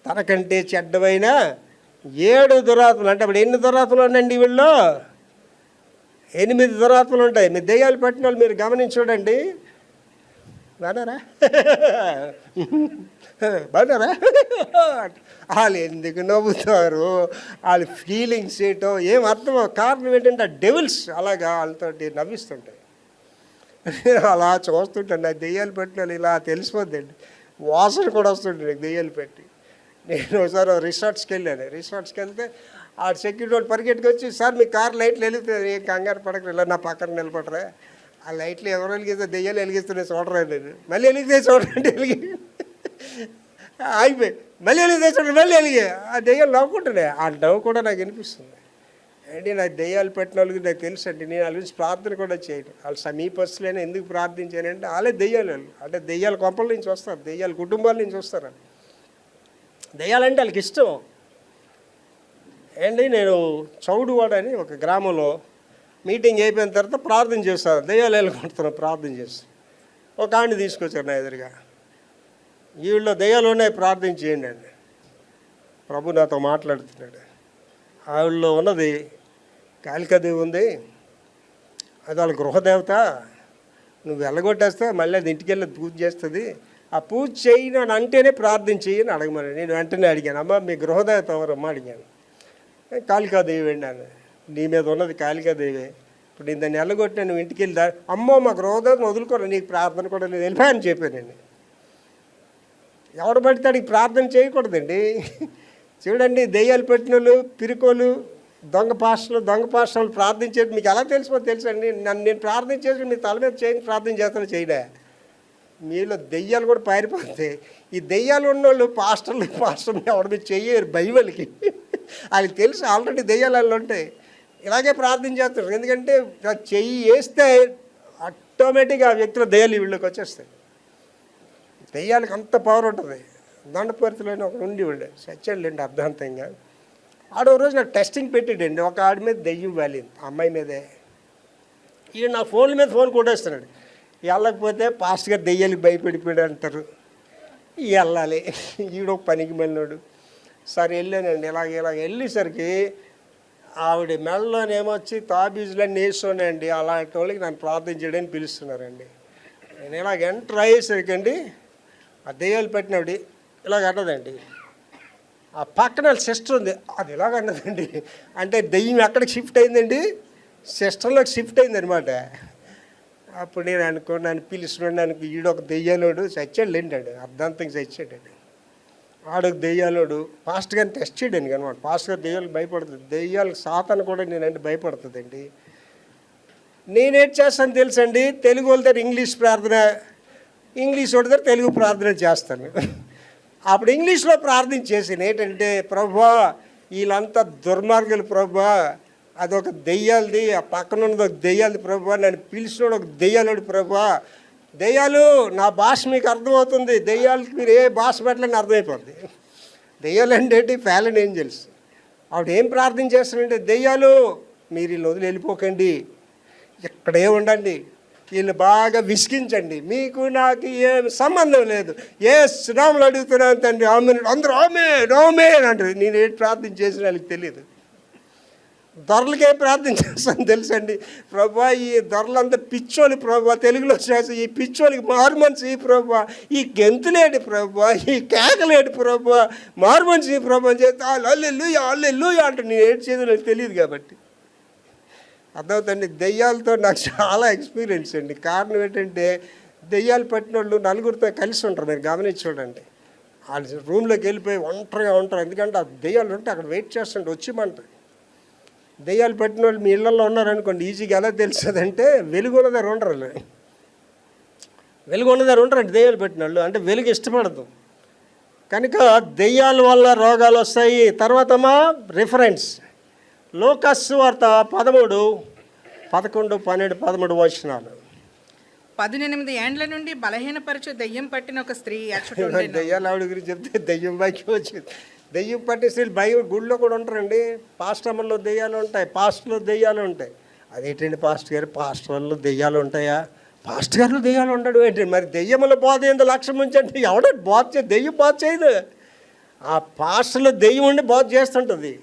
తనకంటే చెడ్డవైన 7 దురాత్మలు, అంటే అప్పుడు ఎన్ని దురాత్మలు ఉన్నాయండి వీళ్ళు? 8 దురాత్మలు ఉంటాయి. మీ దెయ్యాలు పట్టిన వాళ్ళు మీరు గమనించండి. బాగున్నారా బాగున్నారా వాళ్ళు ఎందుకు నవ్వుతారు, వాళ్ళ ఫీలింగ్స్ ఏంటో ఏం అర్థమో. కారణం ఏంటంటే ఆ డెవిల్స్ అలాగా వాళ్ళతో నవ్విస్తుంటాయి. అలా చూస్తుంటాను. నాకు దెయ్యాలు పెట్టిన వాళ్ళు ఇలా తెలిసిపోద్దండి. వాసన కూడా వస్తుంటుంది నాకు దెయ్యాలు పెట్టి. నేను ఒకసారి రిసార్ట్స్కి వెళ్ళాను. రిసార్ట్స్కి వెళ్తే ఆ సెక్యూరిటీ వాళ్ళు పరిగెట్టుకు వచ్చి, సార్ మీ కార్ లైట్లు వెలుగుతుంది, ఏం కంగారు పడక ఇలా నా పక్కన నిలబడరా, ఆ లైట్లు ఎవరు వెలిగిస్తే దెయ్యాలు వెలిగిస్తున్నాయి చూడరా నేను. మళ్ళీ వెలిగితే చూడండి, వెలిగి ఆగిపోయి మళ్ళీ వెలిగితే చూడండి, మళ్ళీ వెలిగి ఆ దెయ్యాలు నవ్వుకుంటున్నాయి. ఆ నవ్వు కూడా నాకు వినిపిస్తుంది. అంటే నాకు దెయ్యాలు పెట్టిన వాళ్ళకి నాకు తెలుసు అండి. నేను వాళ్ళ గురించి ప్రార్థన కూడా చేయను. వాళ్ళు సమీపస్తులైనా ఎందుకు ప్రార్థించానంటే వాళ్ళే దెయ్యాలు. వాళ్ళు అంటే దెయ్యాల కొంపల నుంచి వస్తారు, దెయ్యాల కుటుంబాల నుంచి వస్తారు. దెయ్యాలంటే వాళ్ళకి ఇష్టం. ఏంటి నేను చౌడువాడ అని ఒక గ్రామంలో మీటింగ్ అయిపోయిన తర్వాత ప్రార్థన చేస్తాను. దెయ్యాలు వెళ్ళగొడుతున్నాను ప్రార్థన చేస్తాను. ఒక ఆడిని తీసుకొచ్చారు నా ఎదురుగా. వీళ్ళు దెయ్యాలు ఉన్నాయి ప్రార్థన చేయండి అండి. ప్రభు నాతో మాట్లాడుతున్నాడు. ఆవిడలో ఉన్నది కాళికాదేవి ఉంది, అది వాళ్ళ గృహదేవత. నువ్వు వెళ్ళగొట్టేస్తే మళ్ళీ అది ఇంటికి వెళ్ళి పూజ చేస్తుంది. ఆ పూజ చేయను అని అంటేనే ప్రార్థన చేయని అడగమని నేను వెంటనే అడిగాను. అమ్మ మీ గృహదేవత ఎవరమ్మా అడిగాను. కాళికాదేవి అండి అన్న. నీ మీద ఉన్నది కాళికాదేవి. ఇప్పుడు నేను దాన్ని వెళ్ళగొట్టినా నువ్వు ఇంటికి వెళ్ళి అమ్మో మా గృహదేవతను వదులుకోరా, నీకు ప్రార్థన కూడా నేను వెళ్ళిపోయాను చెప్పానండి. ఎవడు పడితే అడిగి ప్రార్థన చేయకూడదండి. చూడండి దెయ్యాలు పెట్టిన వాళ్ళు, పిరుకోలు, దొంగ పాస్టర్లు ప్రార్థించేది మీకు ఎలా తెలుసండి. నేను ప్రార్థన చేసి మీ తల మీద చేయని ప్రార్థన చేస్తాను చేయడా. మీలో దెయ్యాలు కూడా పారిపోతాయి. ఈ దెయ్యాలు ఉన్నోళ్ళు పాస్టర్లు ఎవరి మీద చెయ్యరు బైబిల్కి. వాళ్ళకి తెలుసు ఆల్రెడీ దెయ్యాలు ఉంటాయి. ఇలాగే ప్రార్థన చేస్తారు. ఎందుకంటే చెయ్యి వేస్తే ఆటోమేటిక్గా ఆ వ్యక్తిలో దెయ్యాలు వీళ్ళకి వచ్చేస్తాయి. దెయ్యాలకు అంత పవర్ ఉంటుంది. దొండపరితిలోనే ఒక ఉండే సచ్చాడులేండి అర్ధాంతంగా. ఆడో రోజు నాకు టెస్టింగ్ పెట్టాడండి. ఒక ఆడి మీద దెయ్యం వాలింది, అమ్మాయి మీదే. ఈయన నా ఫోన్ల మీద ఫోన్ కొట్టేస్తున్నాడు. వెళ్ళకపోతే పాస్ట్ గారు దెయ్యాలకు భయపడిపోయాడు అంటారు. వెళ్ళాలి. ఈడొక పనికి వెళ్ళినాడు. సరే వెళ్ళానండి. ఇలాగ వెళ్ళేసరికి ఆవిడ మెడలోనేమొచ్చి తాబీజులన్నీ వేస్తున్నాయండి. అలాంటి వాళ్ళకి నన్ను ప్రార్థన చేయడానికి పిలుస్తున్నారండి. నేను ఇలాగ ఎంటర్ అయ్యేసరికి అండి ఆ దెయ్యాలు పెట్టినవిడి ఇలాగ అన్నదండి. ఆ పక్కన సిస్టర్ ఉంది, అది ఇలాగ అన్నదండి. అంటే దెయ్యం ఎక్కడికి షిఫ్ట్ అయిందండి, సిస్టర్లోకి షిఫ్ట్ అయిందనమాట. అప్పుడు నేను నన్ను పిలుస్తున్నాడు. ఈడొక దెయ్యాలోడు చచ్చాడు ఏంటాడు, అర్ధాంతంగా చచ్చాడండి. ఆడొక దెయ్యాలోడు పాస్ట్ గారిని టెస్ట్ చేయడానికి అనమాట. పాస్ట్ గారు దెయ్యాలకు భయపడుతుంది. దెయ్యాలకు సాతాను కూడా నేనంటే భయపడుతుందండి. నేనేం చేస్తాను తెలుసండి, తెలుగు వాళ్ళ దగ్గర ఇంగ్లీష్ ప్రార్థన, ఇంగ్లీష్ వాళ్ళ దగ్గర తెలుగు ప్రార్థన చేస్తాను. అప్పుడు ఇంగ్లీష్లో ప్రార్థన చేసాను. ఏంటంటే ప్రభువా వీళ్ళంతా దుర్మార్గులు ప్రభువా, అదొక దెయ్యాలది, ఆ పక్కన ఉన్నది ఒక దెయ్యాలది ప్రభువా, నన్ను పిలిచినోడు ఒక దెయ్యాలోడు ప్రభువా. దెయ్యాలు నా భాష మీకు అర్థమవుతుంది, దెయ్యాలకి మీరు ఏ భాష పెట్టలేని అర్థమైపోద్ది. దెయ్యాలు అంటే ఫ్యాలన్ ఏంజల్స్. ఆవిడ ఏం ప్రార్థన చేస్తానంటే, దెయ్యాలు మీరు వీళ్ళు వదిలి వెళ్ళిపోకండి, ఇక్కడే ఉండండి, వీళ్ళు బాగా విసిగించండి, మీకు నాకు ఏం సంబంధం లేదు, ఏ శ్రాములు అడుగుతున్నాను తండ్రి ఆమె, అందరూ ఆమె ఆమె అంటారు. నేను ఏంటి ప్రార్థన చేసిన వాళ్ళకి తెలియదు. దొరలకే ప్రార్థన చేస్తాను తెలుసండి. ప్రభా ఈ దొరలంతా పిచ్చోలు ప్రభా, తెలుగులో చేసి ఈ పిచ్చోలికి మారుమనిషి ప్రభా, ఈ గెంతులేడు ప్రభా, ఈ కేకలేడు ప్రభా, మారుమనిషి ప్రభా అని చేస్తే అల్లెల్లుయా అల్లెల్లుయా అంటే నేను ఏంటి చేసి నాకు తెలియదు. కాబట్టి అర్థమవుతండి. దెయ్యాలతో నాకు చాలా ఎక్స్పీరియన్స్ అండి. కారణం ఏంటంటే దెయ్యాలు పట్టిన వాళ్ళు నలుగురితో కలిసి ఉంటారు. మీరు గమనించి చూడండి. వాళ్ళు రూమ్లోకి వెళ్ళిపోయి ఒంటరిగా ఉంటారు. ఎందుకంటే ఆ దెయ్యాలు ఉంటే అక్కడ వెయిట్ చేస్తుంటే వచ్చిమంటారు. దెయ్యాలు పట్టిన వాళ్ళు మీ ఇళ్ళల్లో ఉన్నారనుకోండి, ఈజీగా ఎలా తెలుస్తుందంటే వెలుగున్న దగ్గర ఉండరు. వెలుగున్న దగ్గర ఉంటారండి దెయ్యాలు పెట్టిన వాళ్ళు. అంటే వెలుగు ఇష్టపడదు కనుక దెయ్యాల వల్ల రోగాలు వస్తాయి. తర్వాత మా రిఫరెన్స్ లూకాసు వార్త 13, 11, 12, 13 వచనాలు. 18 ఏండ్ల నుండి బలహీనపరచు దెయ్యం పట్టిన ఒక స్త్రీ అచ్చట ఉండెను. దెయ్యాలు ఆవిడ గురించి చెప్తే దెయ్యం బాకి వచ్చింది. దెయ్యం పట్టే స్త్రీలు బైబిల్ గుడిలో కూడా ఉంటారండి. పాస్టర్లో దెయ్యాలు ఉంటాయి, పాస్టర్లో దెయ్యాలు ఉంటాయి. అదేంటండి పాస్టర్ గారు, పాస్టర్లో దెయ్యాలు ఉంటాయా? పాస్టర్ గారు దెయ్యాలు ఉండడం ఏంటి? మరి దెయ్యముల బోధ ఏందో లక్ష్యం నుంచి అంటే ఎవడో బోధ దెయ్యం బోధ చేయదు. ఆ పాస్టర్లో దెయ్యం ఉండి బోధ చేస్తుంటుంది.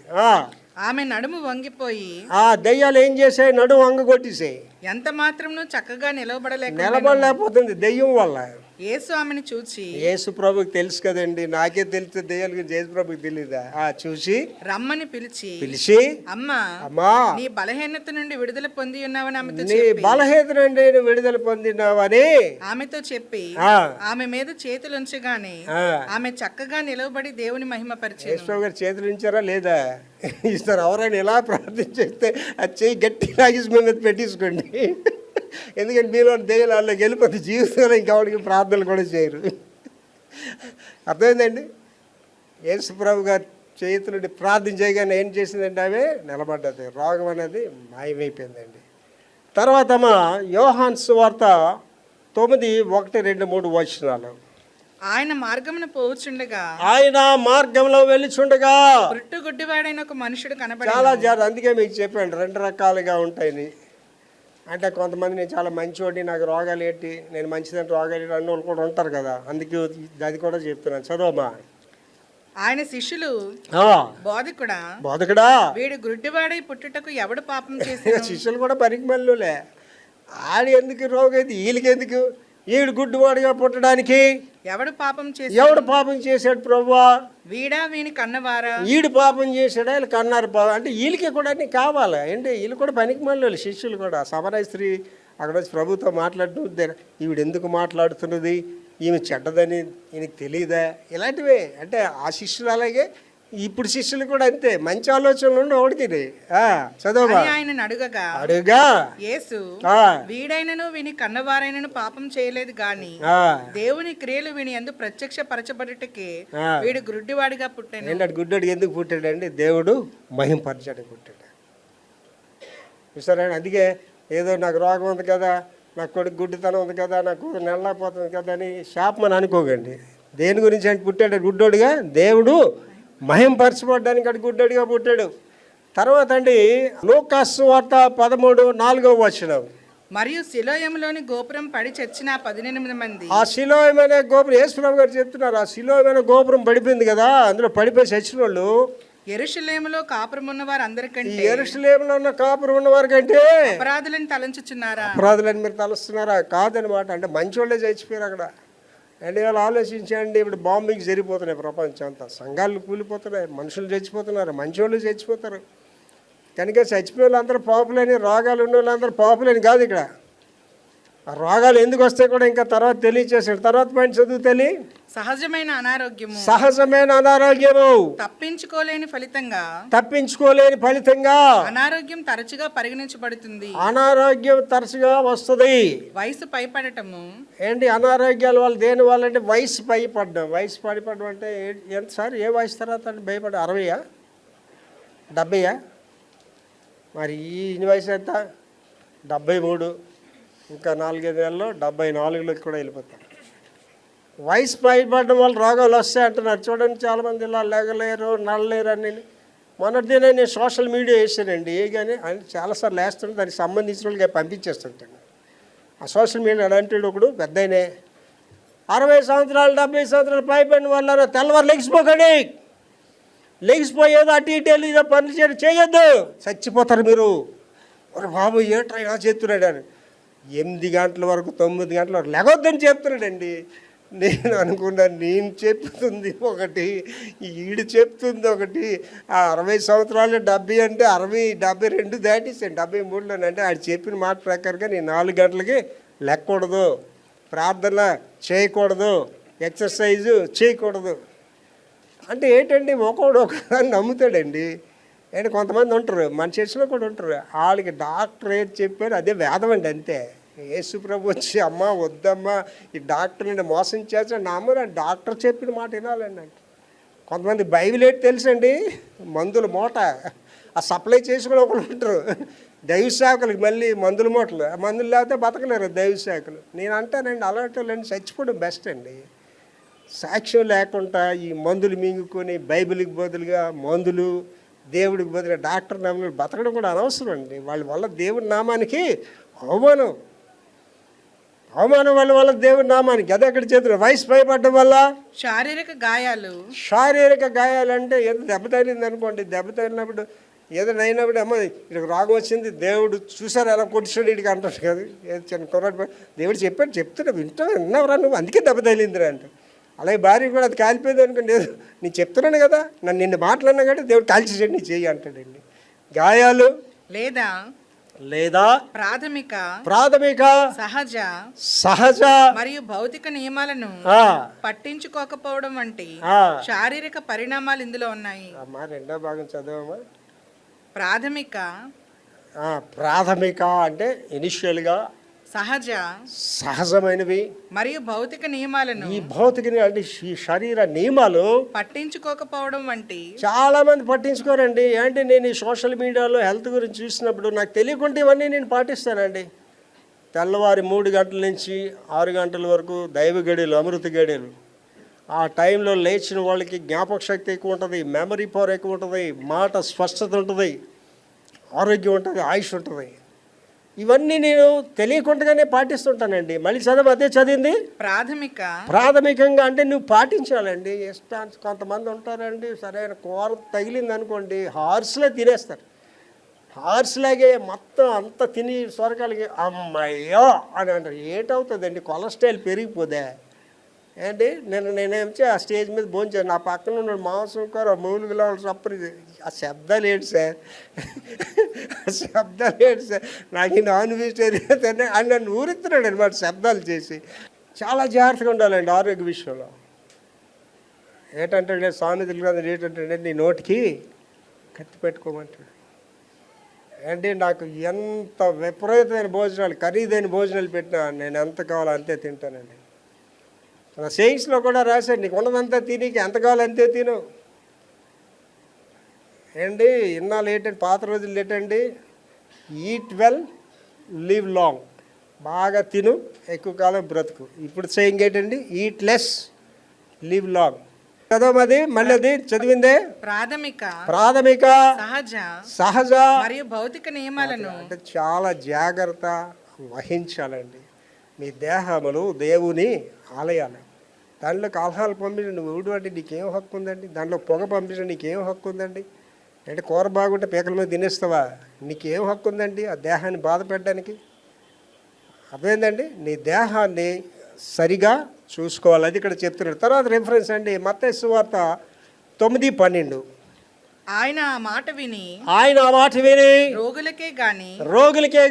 ఆమె నడుము వంగిపోయి ఆ దెయ్యాలు ఏం చేసాయి? నడుము వంగగొట్టేసాయి. ఎంత మాత్రం చక్కగా నిలబడలేకపోతుంది దెయ్యం వల్ల. యేసు ఆమెను చూచి, యేసు ప్రభుకి తెలుసు కదండి, నాకే తెలిస్తే దెయ్యాల గురించి యేసు ప్రభుకి తెలియదా? చూసి రమ్మని పిలిచి అమ్మా నీ బలహీనత నుండి విడుదల పొంది ఉన్నావని ఆమెతో నీ బలహీనత నుండి విడుదల పొందినావని ఆమెతో చెప్పి ఆమె మీద చేతులు ఉంచగానే ఆమె చక్కగా నిలవబడి దేవుని మహిమపరిచారు. యేసు ప్రభు గారు చేతులు ఉంచారా లేదా? ఇస్తారు. ఎవరైనా ఎలా ప్రార్థన చేస్తే అది చెయ్యి గట్టి లాగేసి మీద పెట్టేసుకోండి. ఎందుకంటే మీరు దెయ్యాలు వాళ్ళకి వెళ్ళిపోతే జీవితంలో ఇంకెవరికి ప్రార్థనలు కూడా చేయరు. అర్థమైందండి. యేసు ప్రభు గారు చేతులుండి ప్రార్థన చేయగానే ఏం చేసిందండి? ఆమె నిలబడ్డది. రోగం అనేది మాయమైపోయిందండి. తర్వాత మా యోహాను సువార్త 9, 1, 2, 3 వచనాలు. ఆయన మార్గమున పోవచ్చుండగా, ఆయన మార్గంలో వెళ్ళిచుండగా పుట్టుగుడ్డివాడైన ఒక మనుషుడు కనబడి. చాలా జాగ్రత్త. అందుకే మీకు చెప్పాను 2 రకాలుగా ఉంటాయని. అంటే కొంతమంది నేను చాలా మంచివాడిని, నాకు రోగాలు ఏంటి, నేను మంచిదంటే రోగాలు ఏంటి అన్న వాళ్ళు కూడా ఉంటారు కదా. అందుకే అది కూడా చెప్తున్నాను. చదవమ్మా. ఆయన శిష్యులు బోధకుడా వీడు గుడ్డివాడై పుట్టుటకు ఎవడు పాపం చేశాడు? శిష్యులు కూడా పరికిమల్లులే. ఆడు ఎందుకు రోగం అయితే వీళ్ళకి ఎందుకు? ఈడు గుడ్డివాడిగా పుట్టడానికి ఎవడు పాపం చేశాడు ప్రభువా? వీడా వీని కన్నవారా? ఈడు పాపం చేశాడా? వీళ్ళు కన్నారు పాపం అంటే వీళ్ళకి కూడా అన్నీ కావాలి. అంటే వీళ్ళు కూడా పనికిమాలిన శిష్యులు కూడా. సమరయ స్త్రీ అక్కడ వచ్చి ప్రభుతో మాట్లాడుతూ ఈవిడ ఎందుకు మాట్లాడుతున్నది, ఈమె చెడ్డదని ఈయనకి తెలియదా? ఇలాంటివే. అంటే ఆ శిష్యులు అలాగే, ఇప్పుడు శిష్యులు కూడా అంతే. మంచి ఆలోచనలు ఉండి ఒకటికి చదవగా ఆయన అడుగా యేసు వీడైనను వీని కన్నవారైనను పాపం చేయలేదు గాని దేవుని క్రియలు వీని యందు ప్రత్యక్ష పరచబడుటకే వీడు గుడ్డివాడిగా పుట్టాడు. ఏంటంటే గుడ్డోడికి ఎందుకు పుట్టాడండి? దేవుడు మహింపరచడానికి పుట్టాడు. చూసారా? అందుకే ఏదో నాకు రోగం ఉంది కదా, నాకు కొడుకు గుడ్డితనం ఉంది కదా, నాకు కూతురు నెలలేకపోతుంది కదా అని శాపమని అనుకోకండి. దేని గురించి అంటే పుట్టాడు గుడ్డోడిగా? దేవుడు మహింపరచబడ్డానికి అటు గుడ్డోడిగా పుట్టాడు. తర్వాత అండి లూకాసు వార్త 13, 4 వచనం. మరియు సిలోయములోని గోపురం పడి చచ్చిన 18 మంది. ఆ సిలోయం అనే గోపురం యేసు ప్రభు గారు చెప్తున్నారు. ఆ సిలోయం అనే గోపురం పడిపోయింది కదా, అందులో పడిపోయి చచ్చిన వాళ్ళు యెరూషలేములో కాపురం ఉన్న వారు అందరికంటే, యెరూషలేములో ఉన్న కాపురం ఉన్న వారి కంటే అపరాధులను తలంచుచున్నారా? అపరాధులని మీరు తలుస్తున్నారా? కాదనమాట. అంటే మంచి వాళ్ళే చచ్చిపోయారు అక్కడ. అండ్ ఇవాళ ఆలోచించండి, ఇప్పుడు బాంబింగ్ జరిగిపోతున్నాయి ప్రపంచం అంతా. సంఘాలు కూలిపోతున్నాయి, మనుషులు చచ్చిపోతున్నారు, మంచి వాళ్ళు చచ్చిపోతారు. కనుక చచ్చిపోయే వాళ్ళందరూ పాపులని, రోగాలు ఉన్న వాళ్ళందరూ పాపులని కాదు. ఇక్కడ ఆ రోగాలు ఎందుకు వస్తాయి కూడా ఇంకా తర్వాత తెలియచేసాడు. తర్వాత పాయింట్ చదువు తెలి. సహజమైన అనారోగ్యము తప్పించుకోలేని ఫలితంగా అనారోగ్యం తరచుగా పరిగణించబడుతుంది. అనారోగ్యం తరచుగా వస్తుంది. వయసు పైపడటము ఏంటి? అనారోగ్యాల వల్ల దేని వల్ల అంటే వయసు పైపడ్డం. వయసు పడిపడ్డం అంటే ఎంత సార్? ఏ వయసు తర్వాత అంటే భయపడ్డా? 60, 70? మరి ఈ వయసు ఎంత? 73. ఇంకా 4-5 నెలల్లో 74లోకి కూడా వెళ్ళిపోతాం. వయసు పైపడడం వల్ల రోగాలు వస్తాయి అంటున్నారు. చూడండి, చాలామంది ఇలా లేగలేరు, నడలేరు అని. మొన్నటిదే నేను సోషల్ మీడియా వేసానండి. కానీ అని చాలాసార్లు వేస్తుంటే దానికి సంబంధించిన వాళ్ళకి పంపించేస్తుంటాను. ఆ సోషల్ మీడియా అలాంటి ఒకడు పెద్దయినే 60 సంవత్సరాలు 70 సంవత్సరాలు పైపడిన వాళ్ళ తెల్లవారు లెగిసిపోకండి, లెగిసిపోయేదో అటు ఇటు వెళ్ళి ఇదో పనులు చేయొద్దు, చచ్చిపోతారు మీరు. మరి బాబు ఏట్రా ఇలా చెప్తున్నాడు అని 8 గంటల వరకు 9 గంటల వరకు లెగొద్దని చెప్తున్నాడండి. నేను అనుకున్నాను, నేను చెప్తుంది ఒకటి, ఈడు చెప్తుంది ఒకటి. ఆ 60 సంవత్సరాలు 70 అంటే 60 72 దాటేసాను, 73లోనే. అంటే ఆడు చెప్పిన మాట ప్రకారంగా నేను 4 గంటలకి లెక్కకూడదు, ప్రార్థన చేయకూడదు, ఎక్సర్సైజు చేయకూడదు. అంటే ఏంటండి, ఒకడు ఒకదాన్ని నమ్ముతాడండి. అంటే కొంతమంది ఉంటారు, మన చర్చిలో కూడా ఉంటారు, వాళ్ళకి డాక్టర్ ఏది చెప్పారు అదే వేదం అండి, అంతే. యేసు ప్రభు వచ్చి అమ్మ వద్దమ్మా ఈ డాక్టర్ని మోసం చేస్తా నమ్మరు, డాక్టర్ చెప్పిన మాట వినాలండి అంటే. కొంతమంది బైబిల్ ఏంటి తెలుసండి, మందుల మూట ఆ సప్లై చేసుకుని ఒకరు ఉంటారు, దైవ సేవకులకి మళ్ళీ మందుల మూటలు. ఆ మందులు లేకపోతే బతకలేరు దైవ సేవకులు. నేను అంటానండి అలాంటి చచ్చిపోవడం బెస్ట్ అండి. సాక్ష్యం లేకుండా ఈ మందులు మింగుకొని బైబిల్కి బదులుగా మందులు, దేవుడికి బదులుగా డాక్టర్ నామాలు బతకడం కూడా అనవసరం అండి. వాళ్ళ వల్ల దేవుడి నామానికి అవమానం వల్ల దేవుడి నామానికి అదే అక్కడ చేతులు. వయసు భయపడడం వల్ల శారీరక గాయాలంటే ఏదో దెబ్బ తగిలింది అనుకోండి, దెబ్బ తగిలినప్పుడు ఏదైనా అయినప్పుడు అమ్మ ఇక్కడికి రాగం వచ్చింది, దేవుడు చూసారు ఎలా కొట్టిస్తాడు ఇడికి అంటారు కదా. ఏదో చిన్న కుర్రాడు దేవుడు చెప్తున్నా విన్నావురా నువ్వు, అందుకే దెబ్బ తగిలిందిరా అంటే. అలాగే భార్య కూడా అది కాలిపోయింది అనుకోండి, నేను చెప్తున్నాను కదా, నన్ను నిన్ను మాట్లాడినా కాబట్టి దేవుడు కాల్చేసాడు నీ చెయ్యి అంటాడండి. గాయాలు లేదా ప్రాథమిక సహజ మరియు భౌతిక నియమాలను పట్టించుకోకపోవడం వంటి శారీరక పరిణామాలు ఇందులో ఉన్నాయి. అమ్మా రెండో భాగం చదవమ్మా. ప్రాథమిక అంటే ఇనిషియల్గా సహజమైనవి మరియు భౌతిక నియమాలను, ఈ భౌతిక అంటే ఈ శరీర నియమాలు పట్టించుకోకపోవడం వంటి. చాలా మంది పట్టించుకోరండి. అంటే నేను ఈ సోషల్ మీడియాలో హెల్త్ గురించి చూసినప్పుడు నాకు తెలియకుండా ఇవన్నీ నేను పాటిస్తానండి. తెల్లవారి 3 గంటల నుంచి 6 గంటల వరకు దైవ గడియలు, అమృత గడియలు. ఆ టైంలో లేచిన వాళ్ళకి జ్ఞాపక శక్తి ఎక్కువ ఉంటుంది, మెమరీ పవర్ ఎక్కువ ఉంటుంది, మాట స్పష్టత ఉంటుంది, ఆరోగ్యం ఉంటుంది, ఆయుష్ ఉంటుంది. ఇవన్నీ నేను తెలియకుండానే పాటిస్తుంటానండి. మళ్ళీ అదే చదివింది ప్రాథమికంగా అంటే నువ్వు పాటించాలండి. కొంతమంది ఉంటారండి, సరైన కూర తగిలింది అనుకోండి హార్స్లే తినేస్తారు. హార్స్లాగే మొత్తం అంతా తిని సొరకాలకి అమ్మాయ్యో అని అంటారు. ఏంటవుతుందండి, కొలెస్ట్రాల్ పెరిగిపోదే ఏంటి. నేనేం ఆ స్టేజ్ మీద భోంచాను, నా పక్కన ఉన్న మాంసం కూర మూలుగులో సప్పరి. ఆ శబ్దాలు ఏంటి సార్, నాకు ఈ నాన్ వెజిటేరియన్ అని నన్ను ఊరిస్తున్నాడు అనమాట శబ్దాలు చేసి. చాలా జాగ్రత్తగా ఉండాలండి ఆరోగ్య విషయంలో. ఏంటంటే సామెతలు కదా, ఏంటంటే నీ నోటికి కత్తి పెట్టుకోమంటాడు. ఏంటి నాకు ఎంత విపరీతమైన భోజనాలు, ఖరీదైన భోజనాలు పెట్టినా నేను ఎంత కావాలో అంతే తింటానండి. సేయింగ్స్లో కూడా రాశాడు, నీకు ఉన్నదంతా తినికి ఎంత కావాలో అంతే తిను. ఏంటి ఇన్నాళ్ళు ఏంటంటే పాత రోజులు ఏంటండి, ఈట్ వెల్ లివ్ లాంగ్, బాగా తిను ఎక్కువ కాలం బ్రతుకు. ఇప్పుడు సేయింగ్ ఏంటండి, ఈట్ లెస్ లివ్ లాంగ్. చదవమది మళ్ళీ అది చదివిందే ప్రాథమిక సహజ మరియు భౌతిక నియమాలను అంటే చాలా జాగ్రత్త వహించాలండి. మీ దేహములు దేవుని ఆలయాలు. దాంట్లోకి ఆల్కహాల్ పంపించండి నువ్వు ఎవడు అంటే నీకేం హక్కు ఉందండి, దాంట్లో పొగ పంపించండి నీకేం హక్కు ఉందండి, అంటే కూర బాగుంటే పీకల మీద తినేస్తావా, నీకేం హక్కు ఉందండి ఆ దేహాన్ని బాధ పెట్టడానికి. అర్థమైందండి, నీ దేహాన్ని సరిగా చూసుకోవాలి, అది ఇక్కడ చెప్తున్నాడు. తర్వాత రిఫరెన్స్ అండి మత్తయి సువార్త 9:12. ఆయన ఆ మాట విని రోగులకే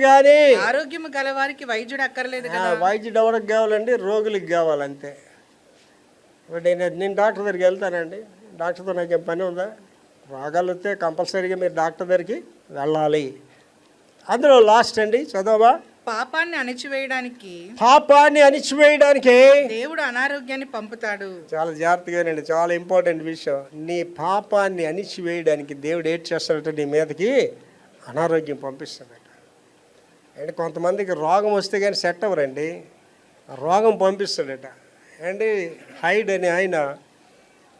గాని ఆరోగ్యం గలవారికి వైద్యుడు అక్కర్లేదు కదా. వైద్యుడు ఎవరికి కావాలండి, రోగులకి కావాలంతే. నేను డాక్టర్ దగ్గరికి వెళ్తానండి, డాక్టర్తో నాకు ఏం పని ఉందా, రోగాలు వస్తే కంపల్సరీగా మీరు డాక్టర్ దగ్గరికి వెళ్ళాలి. అందులో లాస్ట్ అండి చదవా, పాపాన్ని అణిచివేయడానికి దేవుడు అనారోగ్యాన్ని పంపుతాడు. చాలా జాగ్రత్తగానండి, చాలా ఇంపార్టెంట్ విషయం. నీ పాపాన్ని అణిచివేయడానికి దేవుడు ఏం చేస్తాడట, నీ మీదకి అనారోగ్యం పంపిస్తాడట. అంటే కొంతమందికి రోగం వస్తే కానీ సెట్ అవ్వరండి, రోగం పంపిస్తాడట. అండి హైడ్ అని ఆయన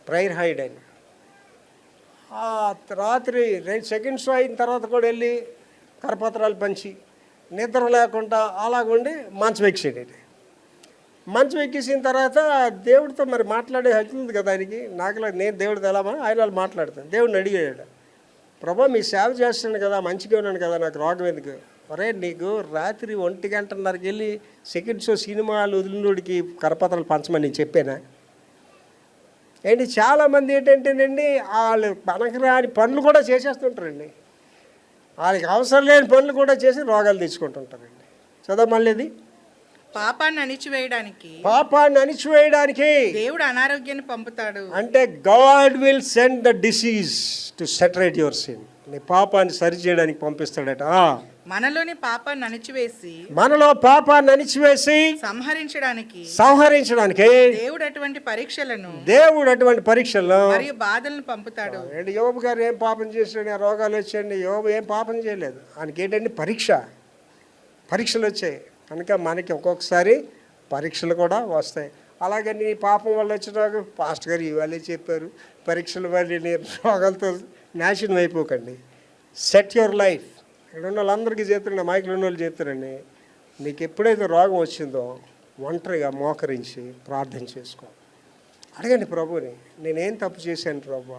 ప్రైర్ హైడ్ అని రాత్రి 2 సెకండ్స్ అయిన తర్వాత కూడా వెళ్ళి కరపత్రాలు పంచి నిద్ర లేకుండా అలాగుండి మంచం ఎక్కేసాడండి. మంచం ఎక్కేసిన తర్వాత దేవుడితో మరి మాట్లాడే హక్కు ఉంది కదా ఆయనకి. నాకులా నేను దేవుడితో ఎలామా ఆయన వాళ్ళు మాట్లాడతాను. దేవుడిని అడిగాడు, ప్రభా మీ సేవ చేస్తున్నాను కదా, మంచిగా ఉన్నాను కదా, నాకు రోగం ఎందుకు? ఒరే నీకు రాత్రి 1:30కి వెళ్ళి సెకండ్ షో సినిమాలు వదిలినోడికి కరపత్రాలు పంచమని నేను చెప్పానా ఏంటి? చాలామంది ఏంటంటేనండి వాళ్ళు పనికిరాని పనులు కూడా చేసేస్తుంటారండి. వాళ్ళకి అవసరం లేని పనులు కూడా చేసి రోగాలు తెచ్చుకుంటుంటారండి. చదవ మళ్ళీ పాపాన్ని అణిచివేయడానికి దేవుడు అనారోగ్యాన్ని పంపుతాడు. అంటే God will send the disease to saturate your sin. నీ పాపాన్ని సరి చేయడానికి పంపిస్తాడట. మనలో పాపాన్ని అణిచివేసి సంహరించడానికి దేవుడు అటువంటి పరీక్షలను మరియు బాధలను పంపుతాడు. యోబు గారు ఏం పాపం చేశాడు, రోగాలు వచ్చాయండి? యోబు ఏం పాపం చేయలేదు. ఆయనకి ఏంటండి పరీక్షలు వచ్చాయి కనుక మనకి ఒక్కొక్కసారి పరీక్షలు కూడా వస్తాయి. అలాగే నీ పాపం వల్ల వచ్చిన పాస్టర్ గారు ఇవాళ చెప్పారు, పరీక్షల వల్ల నీ రోగాలతో నాశనం అయిపోకండి. Set your life. ఇక్కడ ఉన్న వాళ్ళందరికీ చెప్తున్నా, మైకులు ఉన్న వాళ్ళు చెప్తారండి, నీకు ఎప్పుడైతే రోగం వచ్చిందో ఒంటరిగా మోకరించి ప్రార్థన చేసుకో. అడగండి ప్రభుని, నేనేం తప్పు చేశాను ప్రభు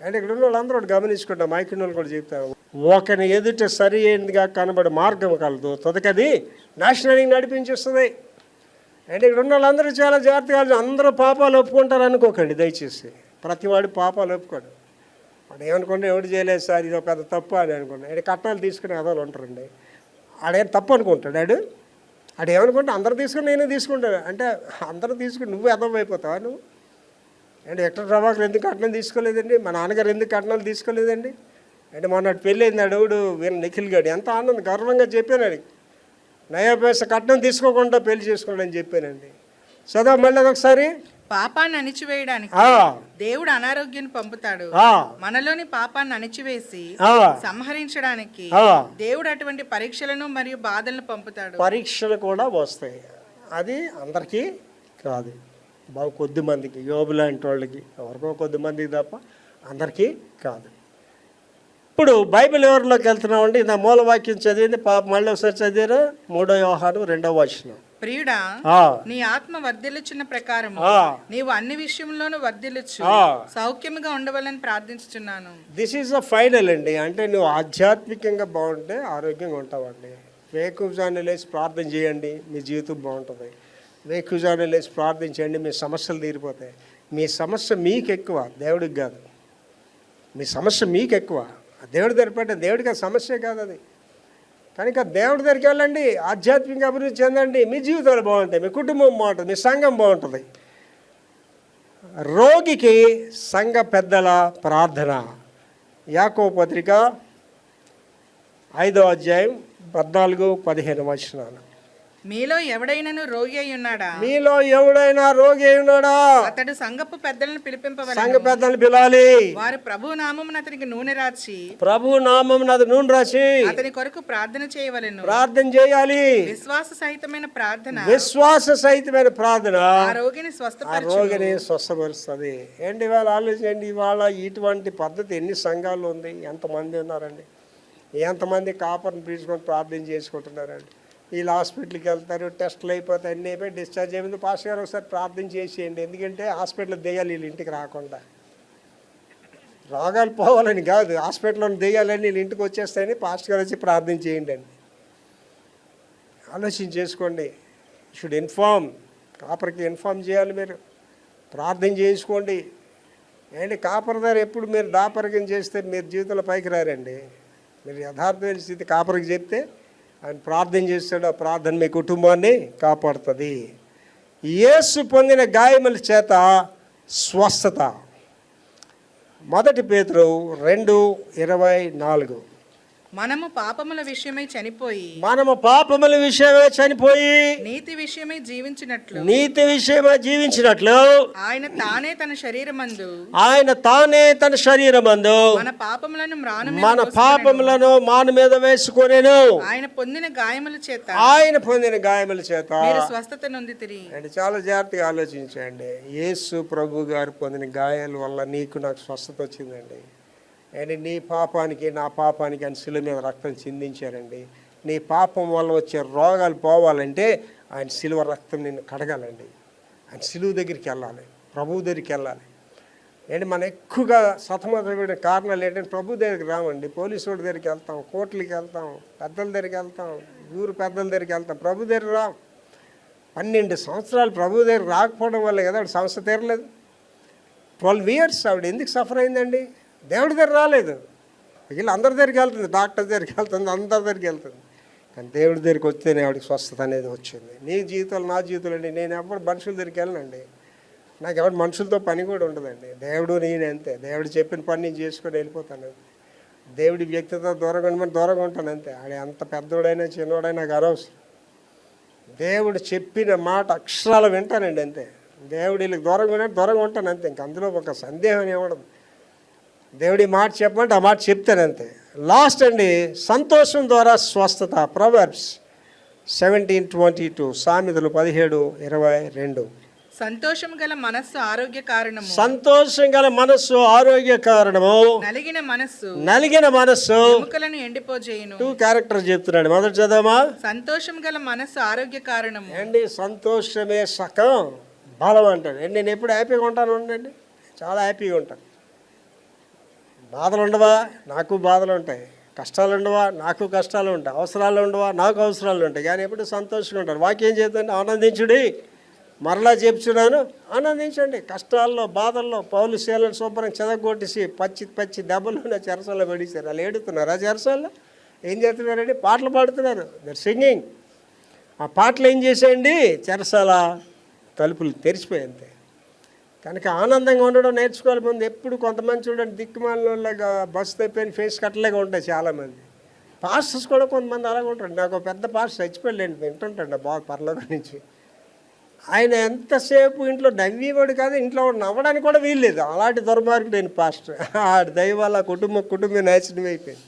అంటే. ఇక్కడ ఉన్న వాళ్ళందరూ ఒకటి గమనించుకుంటా, మైకులు ఉన్న వాళ్ళు కూడా చెప్తారు, ఒకని ఎదుట సరి అయిందిగా కనబడే మార్గం కలదు, తొదకది నాశనానికి నడిపించేస్తుంది. అంటే ఇక్కడ ఉన్న వాళ్ళందరూ చాలా జాగ్రత్తగా, అందరూ పాపాలు ఒప్పుకుంటారు అనుకోకండి దయచేసి. ప్రతివాడు పాపాలు ఒప్పుకోడు. వాడు ఏమనుకుంటే ఎవడు చేయలేదు సార్ ఇది ఒక పెద్ద తప్పు అని అనుకుంటాడు. ఆడ కట్నాలు తీసుకునే అదోలు ఉంటారండి. ఆడేం తప్పు అనుకుంటాడు. ఆడు ఏమనుకుంటే అందరూ తీసుకుని నేనే తీసుకుంటాను అంటే, అందరూ తీసుకుని నువ్వు అర్థం అయిపోతావా నువ్వు? అంటే ఎక్కడ ప్రభాకర్ ఎందుకు కట్నం తీసుకోలేదండి, మా నాన్నగారు ఎందుకు కట్నాలు తీసుకోలేదండి అంటే, మొన్న పెళ్ళి అయింది అడుగుడు నిఖిల్ గారు ఎంత ఆనందం గర్వంగా చెప్పానండి. నయా పైసా కట్నం తీసుకోకుండా పెళ్లి చేసుకోండి చెప్పానండి. చదవ మళ్ళీ ఒకసారి. పాపాన్ని అణిచివేయడానికి దేవుడు అనారోగ్యాన్ని పంపుతాడు. మనలోని పాపాన్ని అణిచివేసి సంహరించడానికి దేవుడు అటువంటి పరీక్షలను మరియు బాధలను పంపుతాడు. పరీక్షలు కూడా వస్తాయి, అది అందరికీ కాదు, బాగా కొద్ది మందికి, యోబు లాంటి వాళ్ళకి, ఎవరికో కొద్ది మందికి తప్ప అందరికీ కాదు. ఇప్పుడు బైబిల్ ఎవరిలోకి వెళ్తున్నామండి. నా మూల వాక్యం చదివింది మళ్ళీ ఒకసారి చదివారు, 3వ యోహాను 2వ వచనం. ప్రియుడా, నీ ఆత్మ వర్ధిల్లుచున్న ప్రకారం నీవు అన్ని విషయంలోనూ వర్ధిల్లుచు సౌఖ్యముగా ఉండవాలని ప్రార్థించుచున్నాను. దిస్ ఈజ్ ద ఫైనల్ అండి. అంటే నువ్వు ఆధ్యాత్మికంగా బాగుంటే ఆరోగ్యంగా ఉంటావండి. వేకువజామున లేచి ప్రార్థన చేయండి, మీ జీవితం బాగుంటుంది. వేకువజామున లేచి ప్రార్థన చేయండి, మీ సమస్యలు తీరిపోతాయి. మీ సమస్య మీకు ఎక్కువ, దేవుడికి కాదు. మీ సమస్య మీకు ఎక్కువ, దేవుడి దగ్గర పెట్టే, దేవుడికి ఆ సమస్య కాదు అది. కనుక దేవుడి దగ్గరికి వెళ్ళండి, ఆధ్యాత్మిక అభివృద్ధి చెందండి, మీ జీవితాలు బాగుంటాయి, మీ కుటుంబం బాగుంటుంది, మీ సంఘం బాగుంటుంది. రోగికి సంఘ పెద్దల ప్రార్థన. యాకోబు పత్రిక 5వ అధ్యాయం 14-15 వచనాలు. మీలో ఎవడైనా రోగి అయి ఉన్నాడా? అతడు సంఘపు పెద్దలను పిలిపింపవలెను. సంఘ పెద్దలను పిలాలి. వారు ప్రభు నామమున అతనికి నూనె రాసి అతని కొరకు ప్రార్థన చేయవలెను. ప్రార్థన చేయాలి. విశ్వాస సహితమైన ప్రార్థన ఆ రోగిని స్వస్థపరుస్తుంది. ఏంటి ఇవాళ ఆలోచించండి, ఇవాళ ఇటువంటి పద్ధతి ఎన్ని సంఘాల్లో ఉంది, ఎంతమంది ఉన్నారండి, ఎంతమంది కాపర్ని పీల్చుకొని ప్రార్థన చేసుకుంటున్నారండి. వీళ్ళు హాస్పిటల్కి వెళ్తారు, టెస్టులు అయిపోతాయి, అన్నీ అయిపోయి డిశ్చార్జ్ అయిపోయింది. పాస్టర్ గారు ఒకసారి ప్రార్థన చేసేయండి, ఎందుకంటే హాస్పిటల్ దెయ్యాలి వీళ్ళు ఇంటికి రాకుండా. రోగాలు పోవాలని కాదు, హాస్పిటల్లో దెయ్యాలని వీళ్ళు ఇంటికి వచ్చేస్తాయని పాస్టర్ గారు వచ్చి ప్రార్థన చేయండి అండి. ఆలోచన చేసుకోండి. షుడ్ ఇన్ఫార్మ్, కాపర్కి ఇన్ఫార్మ్ చేయాలి, మీరు ప్రార్థన చేసుకోండి. ఏంటి కాపర్ దగ్గర ఎప్పుడు మీరు దాపరికం చేస్తే మీరు జీవితంలో పైకి రారండి. మీరు యథార్థమైన స్థితి కాపరికి చెప్తే ఆయన ప్రార్థన చేస్తాడు, ఆ ప్రార్థన మీ కుటుంబాన్ని కాపాడుతుంది. యేసు పొందిన గాయముల చేత స్వస్థత. 1 పేతురు 2:24. మనము పాపముల విషయమై చనిపోయి నీతి విషయమై జీవించినట్లు ఆయన తానే తన శరీరమందు మన పాపములను మాను మీద వేసుకొనెను. ఆయన పొందిన గాయముల చేత మీరు స్వస్థత నొందితిరి. అంటే చాలా జాగ్రత్తగా ఆలోచించండి. యేసు ప్రభు గారు పొందిన గాయాల వల్ల నీకు నాకు స్వస్థత వచ్చిందండి. అండ్ నీ పాపానికి నా పాపానికి ఆయన శిలువ మీద రక్తం చిందించారండి. నీ పాపం వల్ల వచ్చే రోగాలు పోవాలంటే ఆయన సిలువ రక్తం నిన్ను కడగాలండి. ఆయన సిలువ దగ్గరికి వెళ్ళాలి, ప్రభువు దగ్గరికి వెళ్ళాలి. ఏంటి మనం ఎక్కువగా సతమతమైన కారణాలు ఏంటంటే ప్రభు దగ్గరికి రామండి. పోలీసు వాడి దగ్గరికి వెళ్తాం, కోర్టులకి వెళ్తాం, పెద్దల దగ్గరికి వెళ్తాం, ఊరు పెద్దల దగ్గరికి వెళ్తాం, ప్రభు దగ్గరికి రాం. 12 సంవత్సరాలు ప్రభు దగ్గర రాకపోవడం వల్ల కదా ఆవిడ సమస్య తీరలేదు. 12 years ఆవిడ ఎందుకు సఫర్ అయిందండి? దేవుడి దగ్గర రాలేదు. వీళ్ళు అందరి దగ్గరికి వెళ్తుంది, డాక్టర్ దగ్గరికి వెళ్తుంది, అందరి దగ్గరికి వెళ్తుంది. కానీ దేవుడి దగ్గరికి వస్తేనే ఆవిడకి స్వస్థత అనేది వచ్చింది. నీ జీవితాలు నా జీవితాలు అండి. నేను ఎవరు మనుషుల దగ్గరికి వెళ్ళనండి. నాకు ఎవరు మనుషులతో పని కూడా ఉండదండి. దేవుడు నేను అంతే. దేవుడు చెప్పిన పని నేను చేసుకొని వెళ్ళిపోతాను. దేవుడి వ్యక్తితో దూరంగా ఉండమని దూరంగా ఉంటాను అంతే. ఆడ ఎంత పెద్దోడైనా చిన్నోడైనా నాకు అనవసరం. దేవుడు చెప్పిన మాట అక్షరాలు వింటానండి అంతే. దేవుడు వీళ్ళకి దూరంగా ఉంటాను అంతే. ఇంక అందులో ఒక సందేహం ఏమడదు. దేవుడి మాట చెప్పమంటే ఆ మాట చెప్తాను అంతే. లాస్ట్ అండి, సంతోషం ద్వారా స్వస్థత. ప్రొవర్బ్స్ 17:22, సామెతలు 17:22. సంతోషం గల మనస్సు ఆరోగ్య కారణము. సంతోషం గల మనస్సు ఆరోగ్య కారణము. నలిగిన మనస్సు ఎముకలను ఎండిపోజేయును. 2 క్యారెక్టర్స్ చెప్తున్నాడు. మొదటి చదవమా. సంతోషం గల మనస్సు ఆరోగ్య కారణము. అండి సంతోషమే సకం బలం అంటాడు. అండి నేను ఎప్పుడు హ్యాపీగా ఉంటాను అండి, చాలా హ్యాపీగా ఉంటాను. బాధలు ఉండవా? నాకు బాధలు ఉంటాయి. కష్టాలు ఉండవా? నాకు కష్టాలు ఉంటాయి. అవసరాలు ఉండవా? నాకు అవసరాలు ఉంటాయి. కానీ ఎప్పుడు సంతోషంగా ఉంటాను. వాక్యం చేద్దండి, ఆనందించుడి. మరలా చెప్తున్నాను, ఆనందించండి. కష్టాల్లో బాధల్లో పౌలు శీలను శుభ్రం చెదగొట్టేసి పచ్చి దెబ్బలు చెరసాల్లో పడేశారు. వాళ్ళు ఏడుతున్నారు. ఆ చెరసాల్లో ఏం చేస్తున్నారండి? పాటలు పాడుతున్నారు. They're singing. ఆ పాటలు ఏం చేసేయండి? చెరసాల తలుపులు తెరిచిపోయాయి అంతే. కనుక ఆనందంగా ఉండడం నేర్చుకోవాలి. ముందు ఎప్పుడు కొంతమంది చూడండి దిక్కుమాలలాగా బస్సు తప్పిన ఫేస్ కట్టలేగా ఉంటాయి చాలామంది. పాస్టర్స్ కూడా కొంతమంది అలాగే ఉంటారు. నాకు ఒక పెద్ద పాస్టర్ చచ్చిపోలేండి, వింటుంటాడు బాగా పర్లోక నుంచి. ఆయన ఎంతసేపు ఇంట్లో నవ్వేవాడు కాదు, ఇంట్లో నవ్వడానికి కూడా వీల్లేదు. అలాంటి దుర్మార్గుడు నేను పాస్టర్. ఆ దైవాల కుటుంబం నాశనం అయిపోయింది.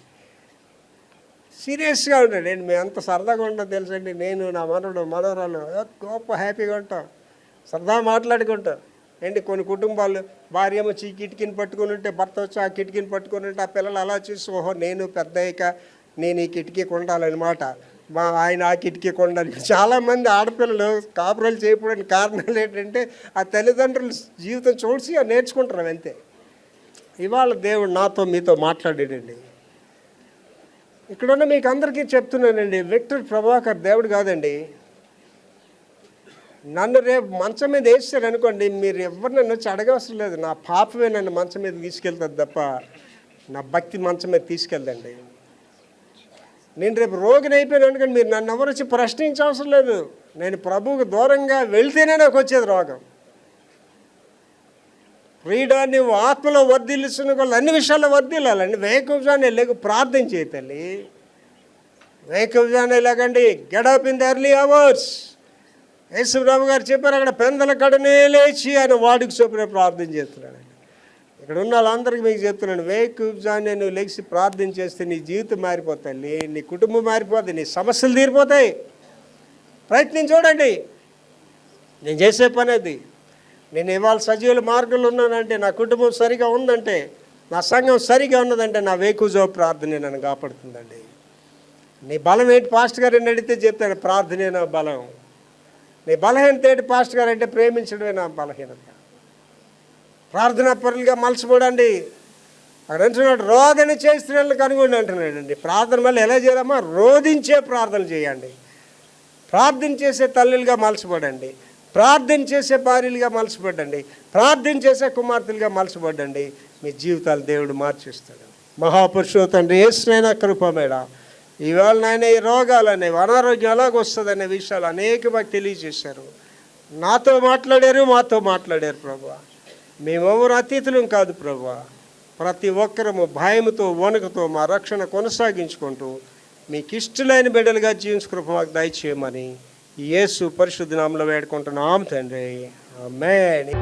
సీరియస్గా ఉంటాడు. నేను మేము ఎంత సరదాగా ఉంటాం తెలుసండి. నేను నా మనవరాలు గొప్ప హ్యాపీగా ఉంటాం, సరదా మాట్లాడుకుంటాం. ఏంటి కొన్ని కుటుంబాలు భార్య వచ్చి ఈ కిటికీని పట్టుకుని ఉంటే భర్త వచ్చి ఆ కిటికీని పట్టుకుని ఉంటే ఆ పిల్లలు అలా చూసి ఓహో నేను పెద్ద అయ్యాక నేను ఈ కిటికీకి ఉండాలన్నమాట, మా ఆయన ఆ కిటికీ కొండాలి. చాలామంది ఆడపిల్లలు కాపురాలు చేయకపోవడానికి కారణాలు ఏంటంటే ఆ తల్లిదండ్రుల జీవితం చూసి నేర్చుకుంటారు అంతే. ఇవాళ దేవుడు నాతో మీతో మాట్లాడాడండి. ఇక్కడున్న మీకు అందరికీ చెప్తున్నానండి, విక్టర్ ప్రభాకర్ దేవుడు కాదండి. నన్ను రేపు మంచం మీద వేసారు అనుకోండి, మీరు ఎవరు నన్ను వచ్చి అడగవసరం లేదు. నా పాపమే నన్ను మంచం మీద తీసుకెళ్తుంది తప్ప నా భక్తి మంచం మీద తీసుకెళ్దండి. నేను రేపు రోగిని అయిపోయాను అనుకోండి, మీరు నన్ను ఎవరు వచ్చి ప్రశ్నించవసరం లేదు. నేను ప్రభువుకు దూరంగా వెళ్తేనే నాకు వచ్చేది రోగం. ప్రియుడా నువ్వు ఆత్మలో వర్ధిల్లుతున్న వాళ్ళు అన్ని విషయాల్లో వర్ధిల్లాలండి. వేకువజానే లేకు ప్రార్థన చేయి తల్లి. వేకువజానే లేకండి, get up in the early hours. యేసుప్రభు గారు చెప్పారు, అక్కడ పెందల కడనే లేచి ఆయన వాడికి చొప్పున ప్రార్థన చేస్తున్నాడు. ఇక్కడ ఉన్న వాళ్ళందరికీ మీకు చెప్తున్నాను, వేకువజానే నువ్వు లేచి ప్రార్థన చేస్తే నీ జీవితం మారిపోతాయి, నీ కుటుంబం మారిపోతాయి, నీ సమస్యలు తీరిపోతాయి. ప్రయత్నం చూడండి. నేను చేసే పని అది. నేను ఇవాళ సజీవుల మార్గంలో ఉన్నానంటే, నా కుటుంబం సరిగా ఉందంటే, నా సంఘం సరిగా ఉన్నదంటే నా వేకువజావ ప్రార్థనే నన్ను కాపాడుతుందండి. నీ బలం ఏంటి పాస్టర్ గారు అని అడిగితే చెప్తాను, ప్రార్థనే నా బలం. నీ బలహీనత ఏంటి పాస్టర్ గారు అంటే, ప్రేమించడమే నా బలహీనత. ప్రార్థనా పరులుగా మలసిపోడండి. అక్కడ అంటున్నాడు, రోదన చేస్తున్న కనుగొండి అంటున్నాడండి. ప్రార్థన మళ్ళీ ఎలా చేయాలమ్మా? రోధించే ప్రార్థన చేయండి. ప్రార్థన చేసే తల్లులుగా మలసిపోడండి. ప్రార్థన చేసే భార్యలుగా మలసిపడ్డండి. ప్రార్థన చేసే కుమార్తెలుగా మలసిపడ్డండి. మీ జీవితాలు దేవుడు మార్చిస్తాడు. మహాపురుషుడు తండ్రి యేసునైనా కృపమేడ ఈవేళ నాయన ఈ రోగాలనేవి అనారోగ్యం ఎలాగొస్తుందనే విషయాలు అనేక తెలియజేశారు. నాతో మాట్లాడారు, మాతో మాట్లాడారు ప్రభువా. మేమెవరు అతిథులం కాదు ప్రభువా. ప్రతి ఒక్కరము భయముతో వణుకుతో మా రక్షణ కొనసాగించుకుంటూ మీకు ఇష్టలైన బిడ్డలుగా జీవించు కృప మాకు దయచేయమని యేసు పరిశుద్ధ నామములో వేడుకుంటున్నాం తండ్రి. ఆమేన్.